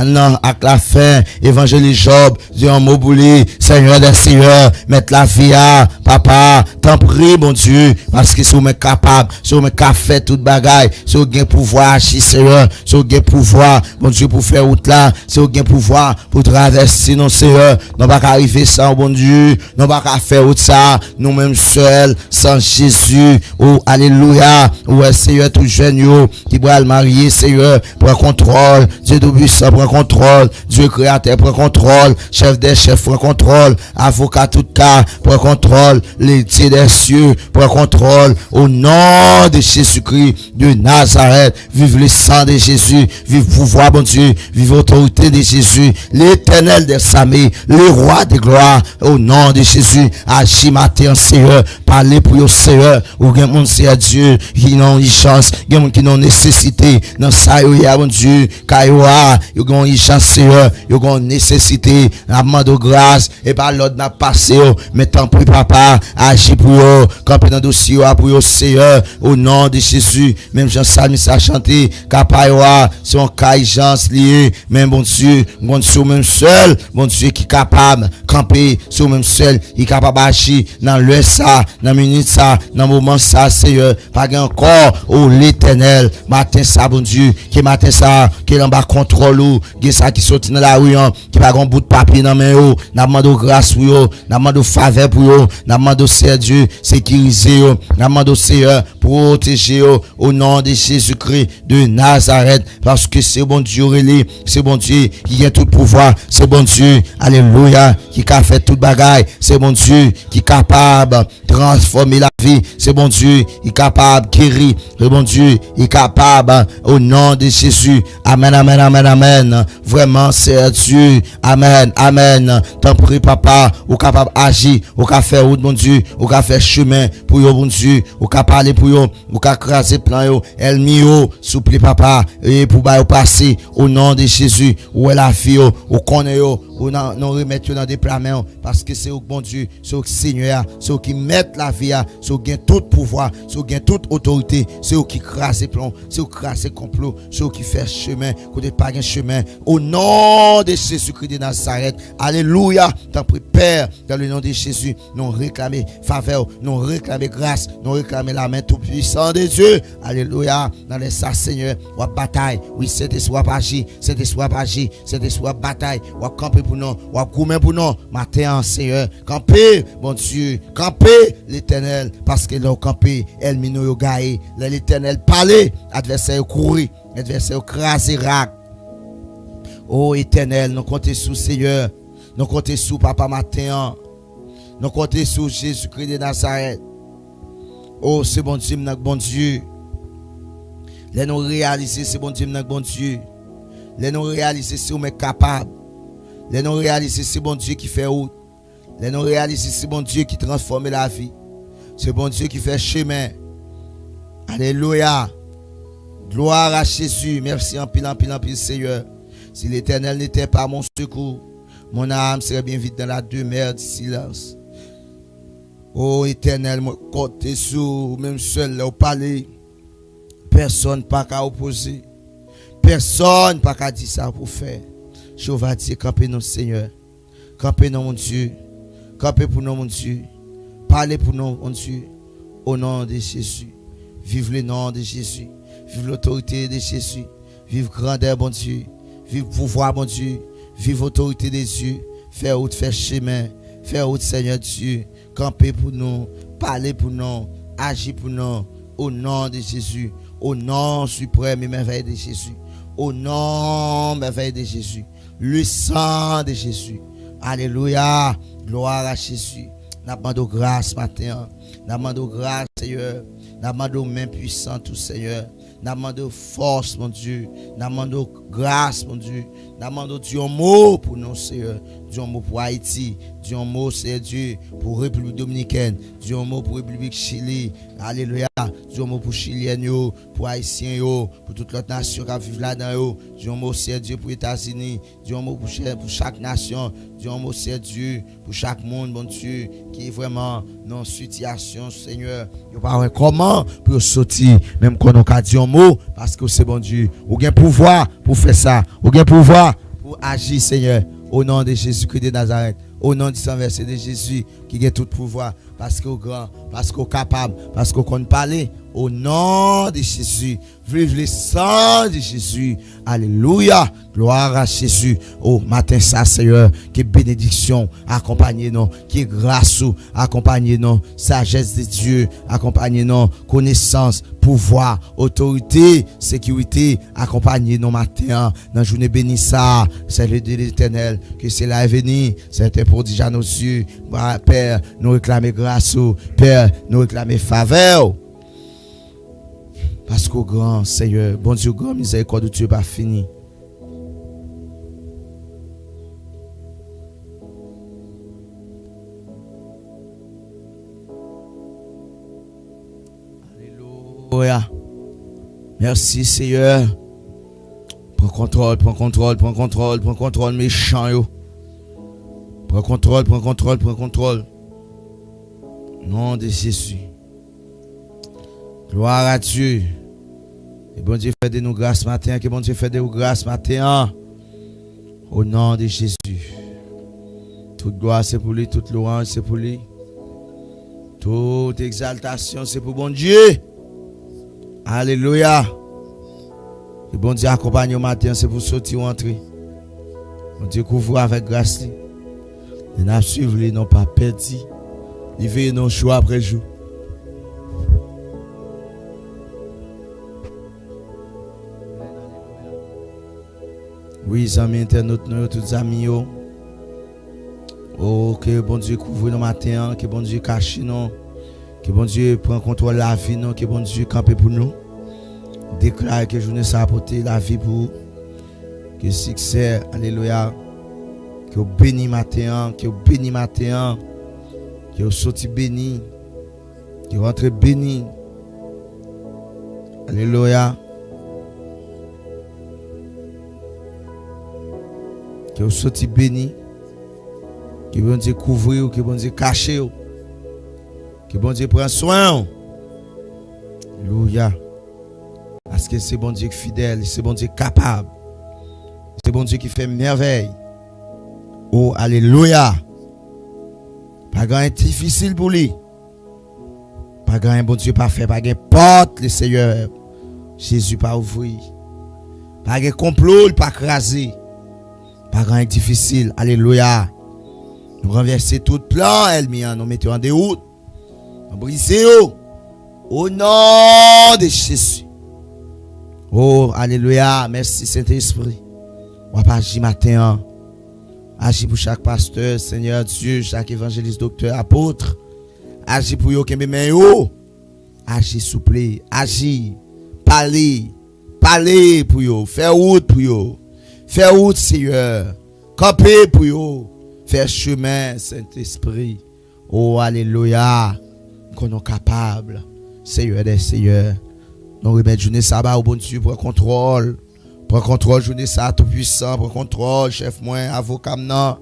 non, avec la fin, évangile Job, Dieu en mot boulé, Seigneur des Seigneurs, mettre la vie à, papa, t'en prie, mon Dieu, parce que si vous êtes capable, si vous êtes capable de faire toute bagaille, si vous avez pouvoir, Seigneur, si vous avez pouvoir, mon Dieu, pour faire route là, si vous avez pouvoir, pour traverser, non, Seigneur, non, pas arriver sans, bon Dieu, non, pas faire route ça, nous-mêmes seuls, sans Jésus, oh, alléluia, ouais, Seigneur, tout jeune, yo, qui va le marier, Seigneur, prend contrôle, Dieu tout-puissant, prend contrôle, Dieu créateur, prend contrôle, chef des chefs, prend contrôle, avocat tout cas, prend contrôle, l'Étier des cieux, prend contrôle, au nom de Jésus-Christ, de Nazareth, vive le sang de Jésus, vive pouvoir, bon Dieu, vive autorité de Jésus, l'Éternel des armées, le roi de gloire, au nom de Jésus, agis matin, Seigneur, parlez pour le Seigneur, ou bien mon Seigneur Dieu, qui n'ont une chance, qui n'ont nécessité, dans ça, mon Dieu, car ils ont une chance, Seigneur, ils ont une nécessité, la demande de grâce, et par l'ordre n'a passé, mais tant pis, papa, agis pour eux, camper dans le dossier, pour eux, Seigneur, au nom de Jésus, même Jean Salmi a chanté, Kapaïwa, son caïjance lié, même bon Dieu, même seul, bon Dieu qui est capable, camper, sur même seul, il est capable d'agir dans le ça, dans la minute ça, dans le moment ça, Seigneur, pas encore, oh l'éternel, matin ça, bon Dieu, qui matin ça, qui est en bas contrôle, qui est ça qui sortit dans la rue, qui pas un bout de papier dans la main, n'a demandé grâce pour eux, n'a demandé faveur pour eux, n'a demandé Seigneur Dieu, sécuriser eux, n'a demandé Seigneur, protéger eux, au nom de Jésus-Christ de Nazareth, parce que c'est bon Dieu relais, c'est bon Dieu qui a tout pouvoir, c'est bon Dieu, alléluia, qui a fait toute bagaille, c'est bon Dieu qui est capable de transformer la vie, c'est bon Dieu, il est capable de guérir, c'est bon Dieu, il est capable, au nom de Jésus, amen, amen, amen, amen, vraiment c'est Dieu, amen, amen, t'en prie papa, ou capable d'agir, ou capable faire route, bon Dieu, ou capable faire chemin pour yo, bon Dieu, ou capable parler pour yo, ou capable craser plan yo, el mio, souple papa, et pour ba yo passer, au nom de Jésus, ou la vie yo, ou connaît yo, ou non remettre dans des plats mains, parce que c'est au bon Dieu, c'est au Seigneur, c'est au qui met la vie, c'est au qui a tout pouvoir, c'est au qui a toute autorité, c'est au qui crase plomb, c'est au qui crase complot, c'est au qui fait chemin, côté pas un chemin, au nom de Jésus-Christ de Nazareth, alléluia, t'en prie Père, dans le nom de Jésus, nous réclamer faveur, nous réclamer grâce, nous réclamer la main tout puissant de Dieu, alléluia, dans les sa Seigneur, ou bataille, oui, c'était soit pas agir, c'était soit pas agir, c'était soit bataille, ou camper pour nous, ou goumer pour nous, matin, Seigneur, camper, bon Dieu, camper l'éternel, parce que là, camper, elle mino yo gaé, l'éternel parler, adversaire courir, adversaire craser rac. Oh éternel, nous comptons sous Seigneur, nous comptons sous Papa matin, nous comptons sous Jésus-Christ de Nazareth. Oh, c'est bon Dieu, bon Dieu. Les nous réaliser, c'est bon Dieu, bon Dieu. Les nous réaliser, c'est nous capable. Les nous réaliser, c'est bon Dieu qui fait route. Les nous réaliser, c'est bon Dieu qui transforme la vie. C'est bon Dieu qui fait chemin. Alléluia. Gloire à Jésus. Merci en pile, Seigneur. Si l'Éternel n'était pas mon secours, mon âme serait bien vite dans la demeure du silence. Oh Éternel, moi, côté sous, même seul, là, au palais, personne pas qu'à opposer. Personne pas qu'à dire ça pour faire. Je vais dire, campez nous, Seigneur. Campez nous, mon Dieu. Campez pour nous, mon Dieu. Parlez pour nous, mon Dieu. Au nom de Jésus. Vive le nom de Jésus. Vive l'autorité de Jésus. Vive grandeur, mon Dieu. Vive pouvoir, mon Dieu. Vive autorité des Dieu. Faire route, faire chemin. Faire route, Seigneur Dieu. Camper pour nous. Parler pour nous. Agir pour nous. Au nom de Jésus. Au nom suprême et merveilleux de Jésus. Au nom merveilleux de Jésus. Le sang de Jésus. Alléluia. Gloire à Jésus. Nous demandons grâce matin. Nous demandons grâce, Seigneur. Nous demandons main puissante, tout Seigneur. Nous demandons force, mon Dieu. Nous demandons grâce, mon Dieu. Nous demandons Dieu un mot pour nous, Seigneur. Dieu un mot pour Haïti. Dieu un mot, Seigneur Dieu, pour République Dominicaine. Dieu un mot pour République Chili. Alléluia. Dieu un mot pour Chiliens, pour Haïtiens, pour toute l'autre nation qui vit là-dedans. Dieu un mot, Seigneur Dieu, pour les États-Unis. Dieu un mot pour chaque nation. Dieu un mot, Seigneur Dieu, pour chaque monde, mon Dieu, qui est vraiment dans une situation, Seigneur. Il n'y a pas comment pour sortir, même quand on a dit un mot, parce que c'est bon Dieu. Ou bien pouvoir pour faire ça. Ou bien pouvoir pour agir, Seigneur. Au nom de Jésus-Christ de Nazareth. Au nom du sang versé de Jésus qui a tout pouvoir. Parce qu'il est grand, parce qu'il est capable, parce qu'il peut parler. Au nom de Jésus. Vive le sang de Jésus. Alléluia. Gloire à Jésus. Oh, matin ça, Seigneur. Que bénédiction accompagne nous. Que grâce accompagne nous. Sagesse de Dieu accompagne nous. Connaissance, pouvoir, autorité, sécurité accompagne nous matin. Dans la journée bénie ça. C'est le Dieu de l'Éternel. Que c'est là venir. C'est un prodige à nos yeux. Père, nous réclamer grâce. Père, nous réclamer faveur. Parce qu'au grand Seigneur, bon Dieu, grand miséricorde de Dieu pas fini. Alléluia. Merci Seigneur. Prends contrôle, prends contrôle, prends contrôle, prends contrôle, méchant yo. Prends contrôle, prends contrôle, prends contrôle. Nom de Jésus. Gloire à Dieu. Et bon Dieu fait de nous grâce matin. Que bon Dieu fait de nous grâce matin. Au nom de Jésus. Toute gloire c'est pour lui. Toute louange c'est pour lui. Toute exaltation c'est pour bon Dieu. Alléluia. Et bon Dieu accompagne au matin. C'est pour sortir ou entrer. Bon Dieu couvre avec grâce. Et nous suivons les non pas perdus. Il veille nos choix après jour. Oui, amis internautes, nous tous amis. Oh, que bon Dieu couvre nos matins, que bon Dieu cache nous, que bon Dieu prend contrôle de la vie, nous, que bon Dieu campe pour nous. Déclare que journée ça apporter la vie pour vous. Que succès, alléluia. Que vous béni matin, que vous béni matin, que vous sorti béni, que vous rentrez béni. Alléluia. Que vous sortez béni, que bon Dieu couvre, que bon Dieu cache, que bon Dieu prend soin. Alléluia. Parce que c'est bon Dieu fidèle, c'est bon Dieu capable, c'est bon Dieu qui fait merveille. Oh, alléluia. Pas grand difficile pour lui. Pas grand bon Dieu pas fait, pas grand porte le Seigneur. Jésus pas ouvrir. Pas grand complot, pas crasé. Pas grand difficile. Alléluia. Nous renverser tout plan, Elmian. Nous mettons en déroute. Nous brisons. Au nom de Jésus. Oh, alléluia. Merci Saint-Esprit. On va agir matin. Agis pour chaque pasteur, Seigneur Dieu, chaque évangéliste, docteur, apôtre. Agis pour eux qui me yo. Agis souple. Agis. Parlez pour eux. Faire route pour eux. Faire route, Seigneur. Camper pour eux. Faire chemin, Saint-Esprit. Oh, alléluia. Qu'on est capable. Seigneur des Seigneurs. Nous remettons journée sabbat au bon Dieu pour contrôle. Prends contrôle, journée ça, tout puissant. Prends contrôle, chef moi, avocat maintenant.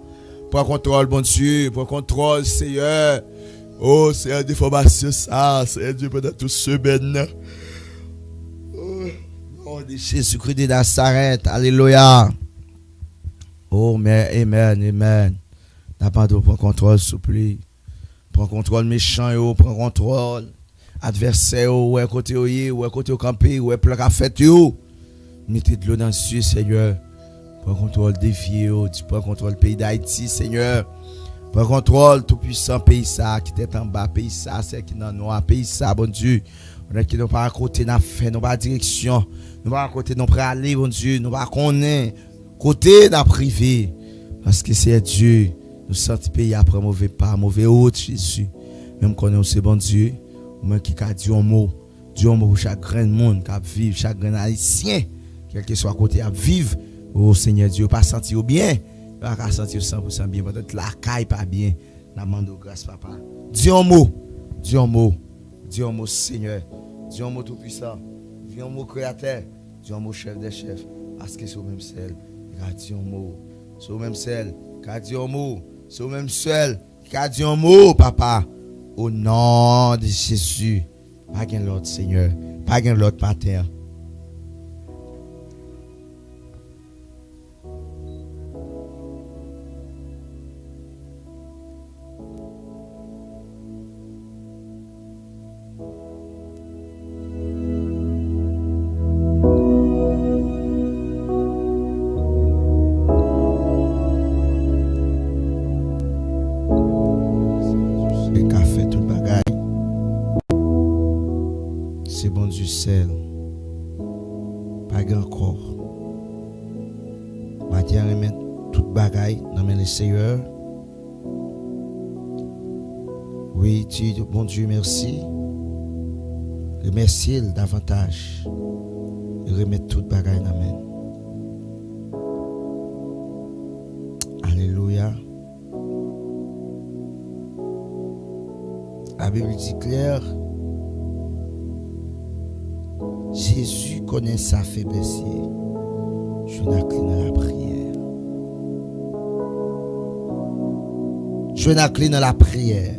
Prends contrôle, bon Dieu. Prends contrôle, Seigneur. Oh, Seigneur, des formations, ça. Seigneur Dieu, pendant toute semaine. Oh, de Jésus-Christ de Nazareth. Alléluia. Oh, mais amen, amen. N'a pas de prends contrôle, s'il vous plaît. Prends contrôle, méchant, prends contrôle. Adversaire, ouais, côté ouais, côté au campé, ouais, plan à fait, mettez de l'eau dans le ciel, Seigneur. Prends contrôle des vieux, tu prends contrôle du pays d'Haïti, Seigneur. Prends contrôle, tout puissant, pays ça, qui est en bas, pays ça, c'est qui dans noir, pays ça, bon Dieu. On est qui nous pas à côté, n'a fait, nous pas direction, nous pas à côté, nous pas aller, bon Dieu, nous pas connaître, côté n'a privé. Parce que c'est Dieu, nous sentons pays après mauvais pas, mauvais autre, Jésus. Même qu'on est aussi bon Dieu, moi qui a dit un mot pour chaque grand monde qui vit, chaque grand haïtien, quel que soit côté à vivre, oh Seigneur Dieu, pas sentir bien. Pas sentir 100% bien, peut-être la caille pas bien. La demande grâce, papa. Dis un mot, dis un mot, dis un mot, Seigneur. Dis un mot tout puissant. Dis un mot créateur. Dis un mot chef des chefs. Parce que c'est au même seul. Dis un mot. C'est au même seul. Dis un mot. C'est au même seul. Dis un mot, papa. Au nom de Jésus. Pas qu'un l'autre, Seigneur. Pas qu'un l'autre matin. Seigneur, oui, Dieu, bon Dieu, merci. Remercie-le davantage. Et remettre toute bagaille dans main. Alléluia. La Bible dit clair, Jésus connaît sa faiblesse. Je n'incline la prière. Je n'incline la prière.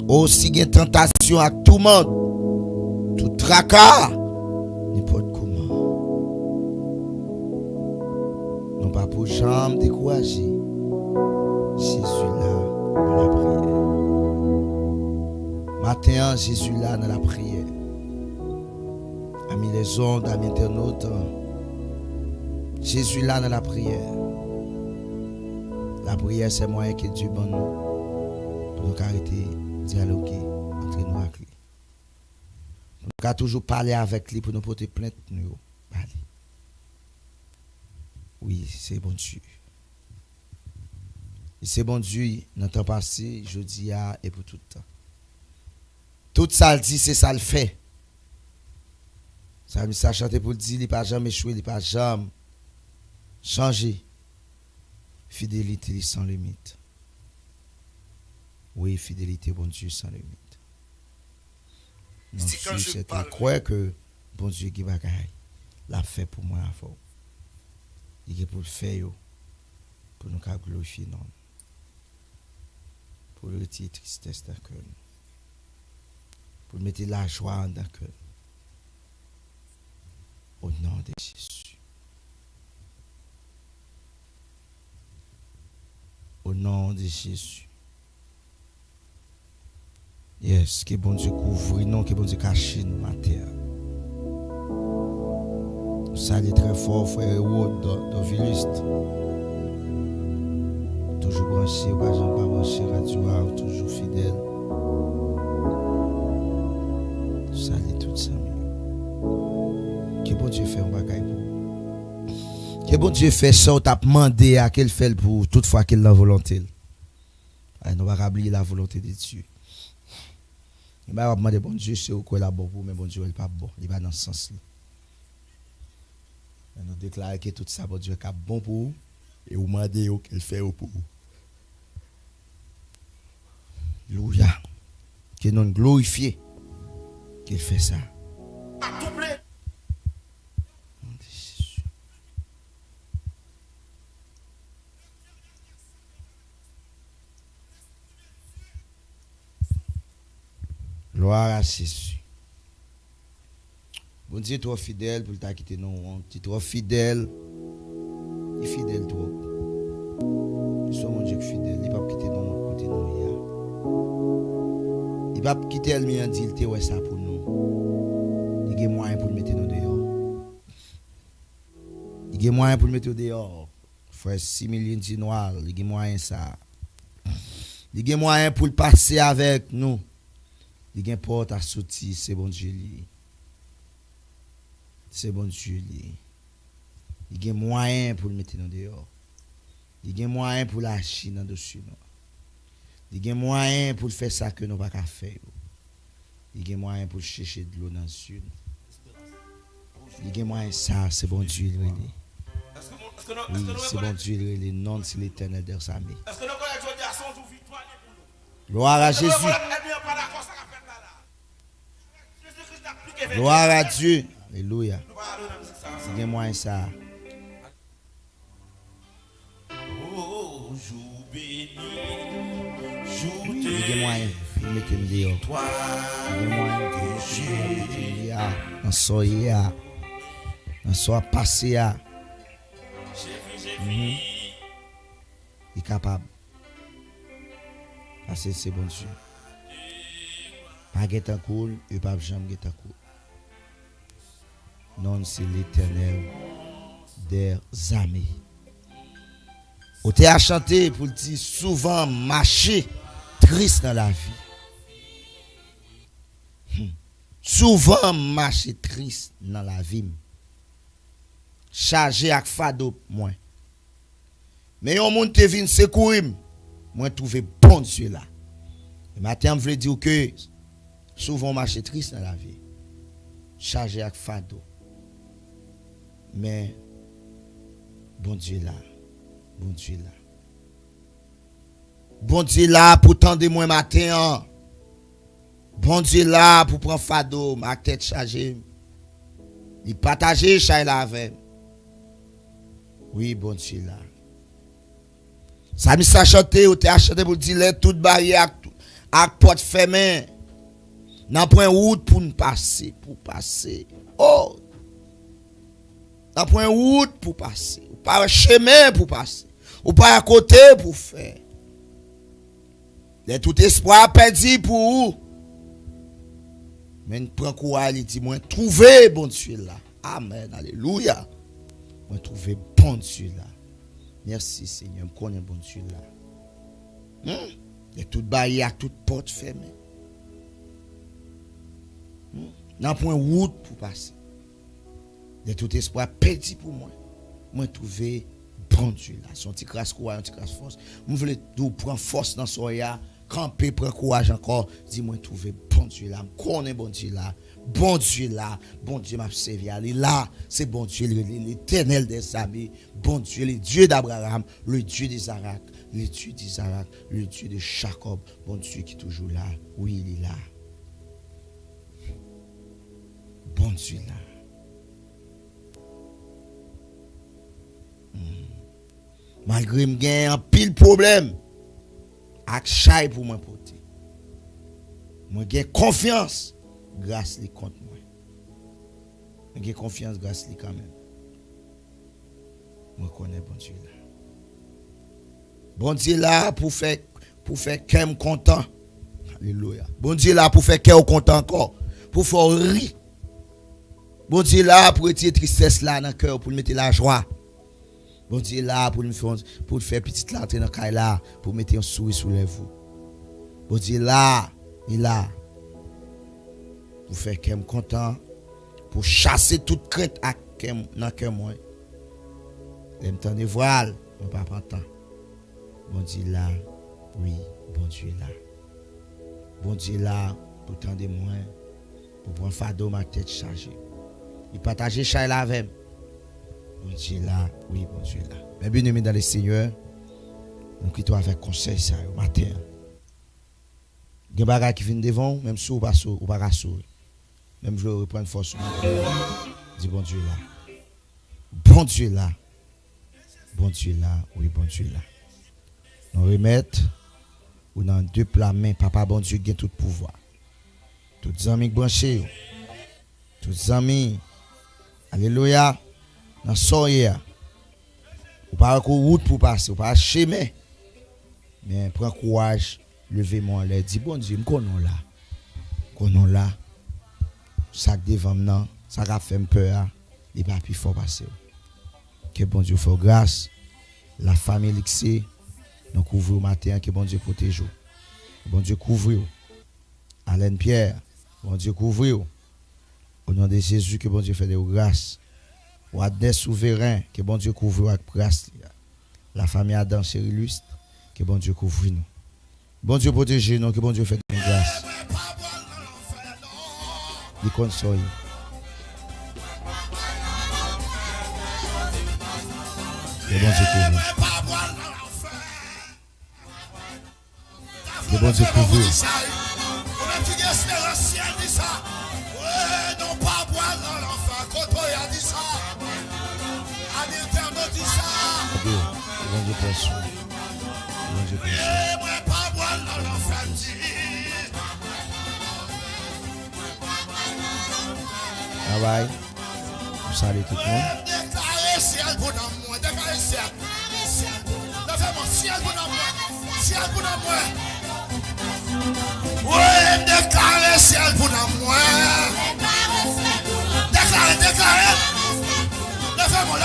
Aussi il y a tentation à tout le monde, tout tracas, n'importe comment. Non pas pour jamais décourager. Jésus là dans la prière. Matin, Jésus là dans la prière. Amis les ondes, amis internautes, Jésus là dans la prière. La prière, c'est moyen que Dieu donne nous pour nous arrêter de dialoguer entre nous avec lui. Nous devons toujours parler avec lui pour nous porter plainte. Nous parler. Oui, c'est bon Dieu. Et c'est bon Dieu, dans le temps passé, jeudi et pour tout le temps. Tout ça le dit, c'est ça le fait. Ça a chanté pour le dire, il n'a pas jamais échoué, il n'a pas jamais changé. Fidélité sans limite. Oui, fidélité, bon Dieu, sans limite. Non, c'est croire que bon Dieu qui va l'a fait pour moi avant. Il est pour le faire, pour nous glorifier, non. Pour le retirer tristesse dans le cœur. Pour mettre la joie dans le cœur. Au nom de Jésus. Au nom de Jésus. Yes, que bon Dieu couvre, non, que bon Dieu cache nous, ma terre. Salut très fort, frère Wood, dans Viliste. Toujours branché, pas branché, radio, toujours fidèle. Salut tout ça. Que bon Dieu fait un bagage pour. Que bon Dieu fait ça, tu as demandé à quel fait pour toutefois qu'il a la volonté. Nous va oublier la volonté de Dieu. Il va demander bon Dieu c'est quoi la bon pour mais bon Dieu n'est pas bon, il va dans ce sens là. Nous déclarer que tout ça bon Dieu est bon pour vous et vous demandez qu'il fait pour vous. Alléluia. Que nous glorifier qu'il fait ça. Gloire à Jésus. Bon Dieu, trop fidèle pour t'a quitter non. Tu es trop fidèle. Il est fidèle trop. Tu sois mon Dieu fidèle. Il ne va pas quitter non côté nous. Il ne va pas quitter le mien dit il ouais ça pour nous. Il y a moyen pour le mettre nous dehors. Il y a moyen pour le mettre dehors. frère 6 millions de noirs, il y a moyen ça. Il y a moyen pour le passer avec nous. Il y a une porte à sortir, c'est bon Dieu. C'est bon Dieu. Il y a moyen pour le mettre dans dehors. Il y a moyen pour lâcher dans dessus. Il y a moyen pour faire ça que nous pas faire. Il y a moyen pour chercher de l'eau dans le sud. Il y a moyen ça, c'est bon Dieu. Oui, c'est bon Dieu. Le nom c'est l'Éternel des armées. Gloire à Jésus. Gloire à Dieu. Alléluia. Il y a moyen ça. Il y a moyen de mettre une dehors. Il y a moyen de mettre un soya. Un soya passé. Il est capable. Parce que c'est bon Dieu. Pas guetter cool, et pas jamais guetter cool. Non, c'est l'Éternel des armées. Ou t'es à chanter pour dire souvent marcher triste dans la vie. Souvent marcher triste dans la vie. Chargé avec fado moi. Mais yon moun te vin secourir, moi trouver bon Dieu là. Et matin je veux dire que souvent marcher triste dans la vie. Chargé avec fado. Mais bon Dieu là. Bon Dieu là. Bon Dieu là pour tendre moi matin. Bon Dieu là pour prendre fado, ma tête chargée. Il partager chay la avec. Oui, bon Dieu là. Ça me sa chanter ou t'as chanté pour dire toute barrière avec porte fermée. Nan point route pour nous passer, pour passer. Oh. Nan point route pour passer, ou pas chemin pour passer, ou pas à côté pour faire. Les tout espoir perdu pour vous. Mais prend courage, il dit moi trouver bon Dieu là. Amen. Alléluia. Moi trouver bon Dieu là. Merci Seigneur, me connais bon Dieu là. Et toute barrière, toute porte fermée. Nan point route pour passer. De tout espoir perdu pour moi. Moi trouver bon Dieu là. Son petit crasse courage, un petit crasse force. Moi voulais tout prendre force dans soya, camper, prendre courage encore. Dis-moi trouver bon Dieu là. Me connais bon Dieu là. Bon Dieu là, bon Dieu m'a servi. Là, c'est bon Dieu, l'Éternel des armées, bon Dieu, le Dieu d'Abraham, le Dieu d'Isaac, le Dieu d'Isaac, le Dieu de Jacob, bon Dieu qui est toujours là. Oui, il est là. Bon Dieu là. Malgré que j'ai un pile problème, avec chay pour moi porter. Moi j'ai confiance grâce les contre moi. J'ai confiance grâce les quand même. Moi connais bon Dieu là. Bon Dieu là pour faire qu'elle content. Alléluia. Bon Dieu là pour faire qu'elle content encore, pour faire rire. Bon Dieu là pour retirer tristesse là dans le cœur, pour mettre la joie. Bon Dieu là pour faire petite l'entrée dans le cœur là, pour mettre un sourire sur les vous. Bon Dieu là, il est là. Pour faire qu'elle content, pour chasser toute crainte dans le cœur moi. L'aime temps de voile, on ne pas prendre temps. Bon Dieu là, oui, bon Dieu là. Bon Dieu là, pour tendre moi, pour prendre fado ma tête chargée. Il partageait chay la avec. Bon Dieu là, oui, bon Dieu là. Mais bien aimé dans le Seigneur, nous quittons avec conseil ça au matin. Il y a des bagages qui viennent devant, même si ou pas sourire. Même je veux reprendre force. Dis bon Dieu là. Bon Dieu là. Bon Dieu là, oui, bon Dieu là. Nous remettre ou dans deux plats mains, papa bon Dieu qui a tout pouvoir. Tous les amis branchés. Tous les amis. Alléluia. Dans soya. Ou pas encore route pour passer, ou pas chemin. Mais prends courage, levez-moi là, dis bon Dieu, me connais là. Connais là. Ça devant maintenant, ça a fait peur, il pas plus fort passer. Que bon Dieu fasse grâce. La famille Lixé, nous couvrons au matin, que bon Dieu protège. Bon Dieu couvre. Alain Pierre, bon Dieu couvre. Au nom de Jésus, que bon Dieu fait des grâces. Ou Adès souverain, que bon Dieu couvre avec grâce. La famille Adam Chérilus, que bon Dieu couvre nous. Bon Dieu protège nous, que bon Dieu fait des grâces. Il console. Que bon Dieu couvre. Que bon Dieu couvre. Non pas boire dans l'enfer, quand on a dit ça, à l'internaute dit ça. Bon Dieu presse. Bon Dieu presse. Moi pas boire dans l'enfer, Bye bye. Vous saluez tout le monde. Déclarez ciel pour moi, déclarez ciel. Levez-moi, ciel pour moi, ciel pour moi. Oui, déclarez ciel pour moi. Déclarez. Levez-moi.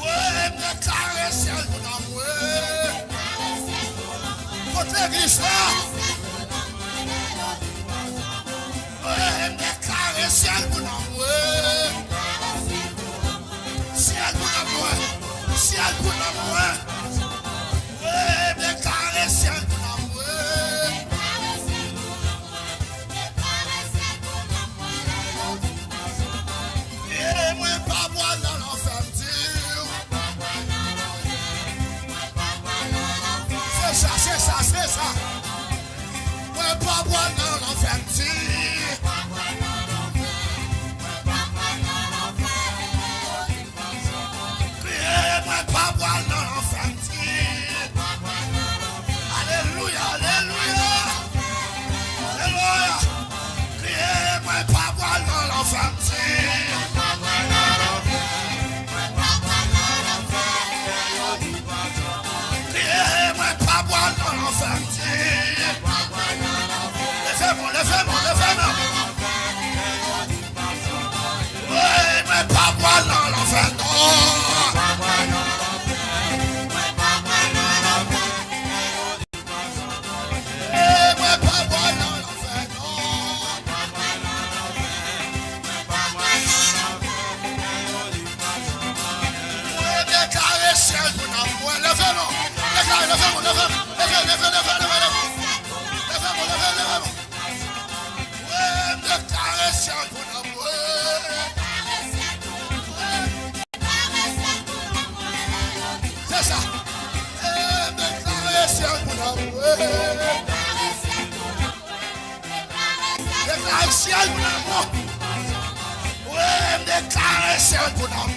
Oui, déclarez ciel pour moi. Contre l'église là. Oui, déclarez ciel pour moi. Ciel pour moi. Ciel pour moi. Oui, déclarez ciel pour moi. C'est ça. Ouais, pas boire dans l'enfer. Criez, moi, pas boire dans l'enfer. Alléluia. Criez, moi, pas boire dans l'enfer. Levez-moi. Oui, mais pas boire dans l'enfer, déclarez ciel pour nous. Levez-moi. Déclarez ciel pour nous. C'est ça. Déclarez ciel pour nous. Déclarez ciel pour nous. Oui, déclarez ciel pour nous.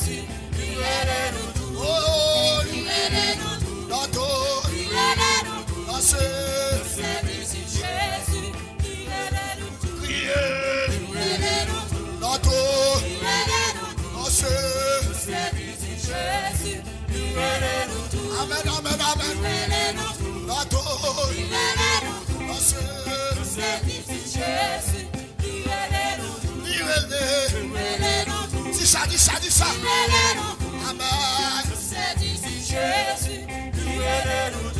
Jésus, libérez-nous. Oh, libérez-nous. Notre, libérez-nous. Notre service, Jésus, libérez-nous. Priez, libérez-nous. Notre, libérez-nous. Notre service, Jésus, libérez-nous. Amen, amen, amen. Libérez-nous. Notre, libérez-nous. Notre service, Jésus, libérez-nous. Libérez-nous. Dis ça, dis ça, dis ça. Libérez-nous. Amen. Service, Jésus, libérez-nous.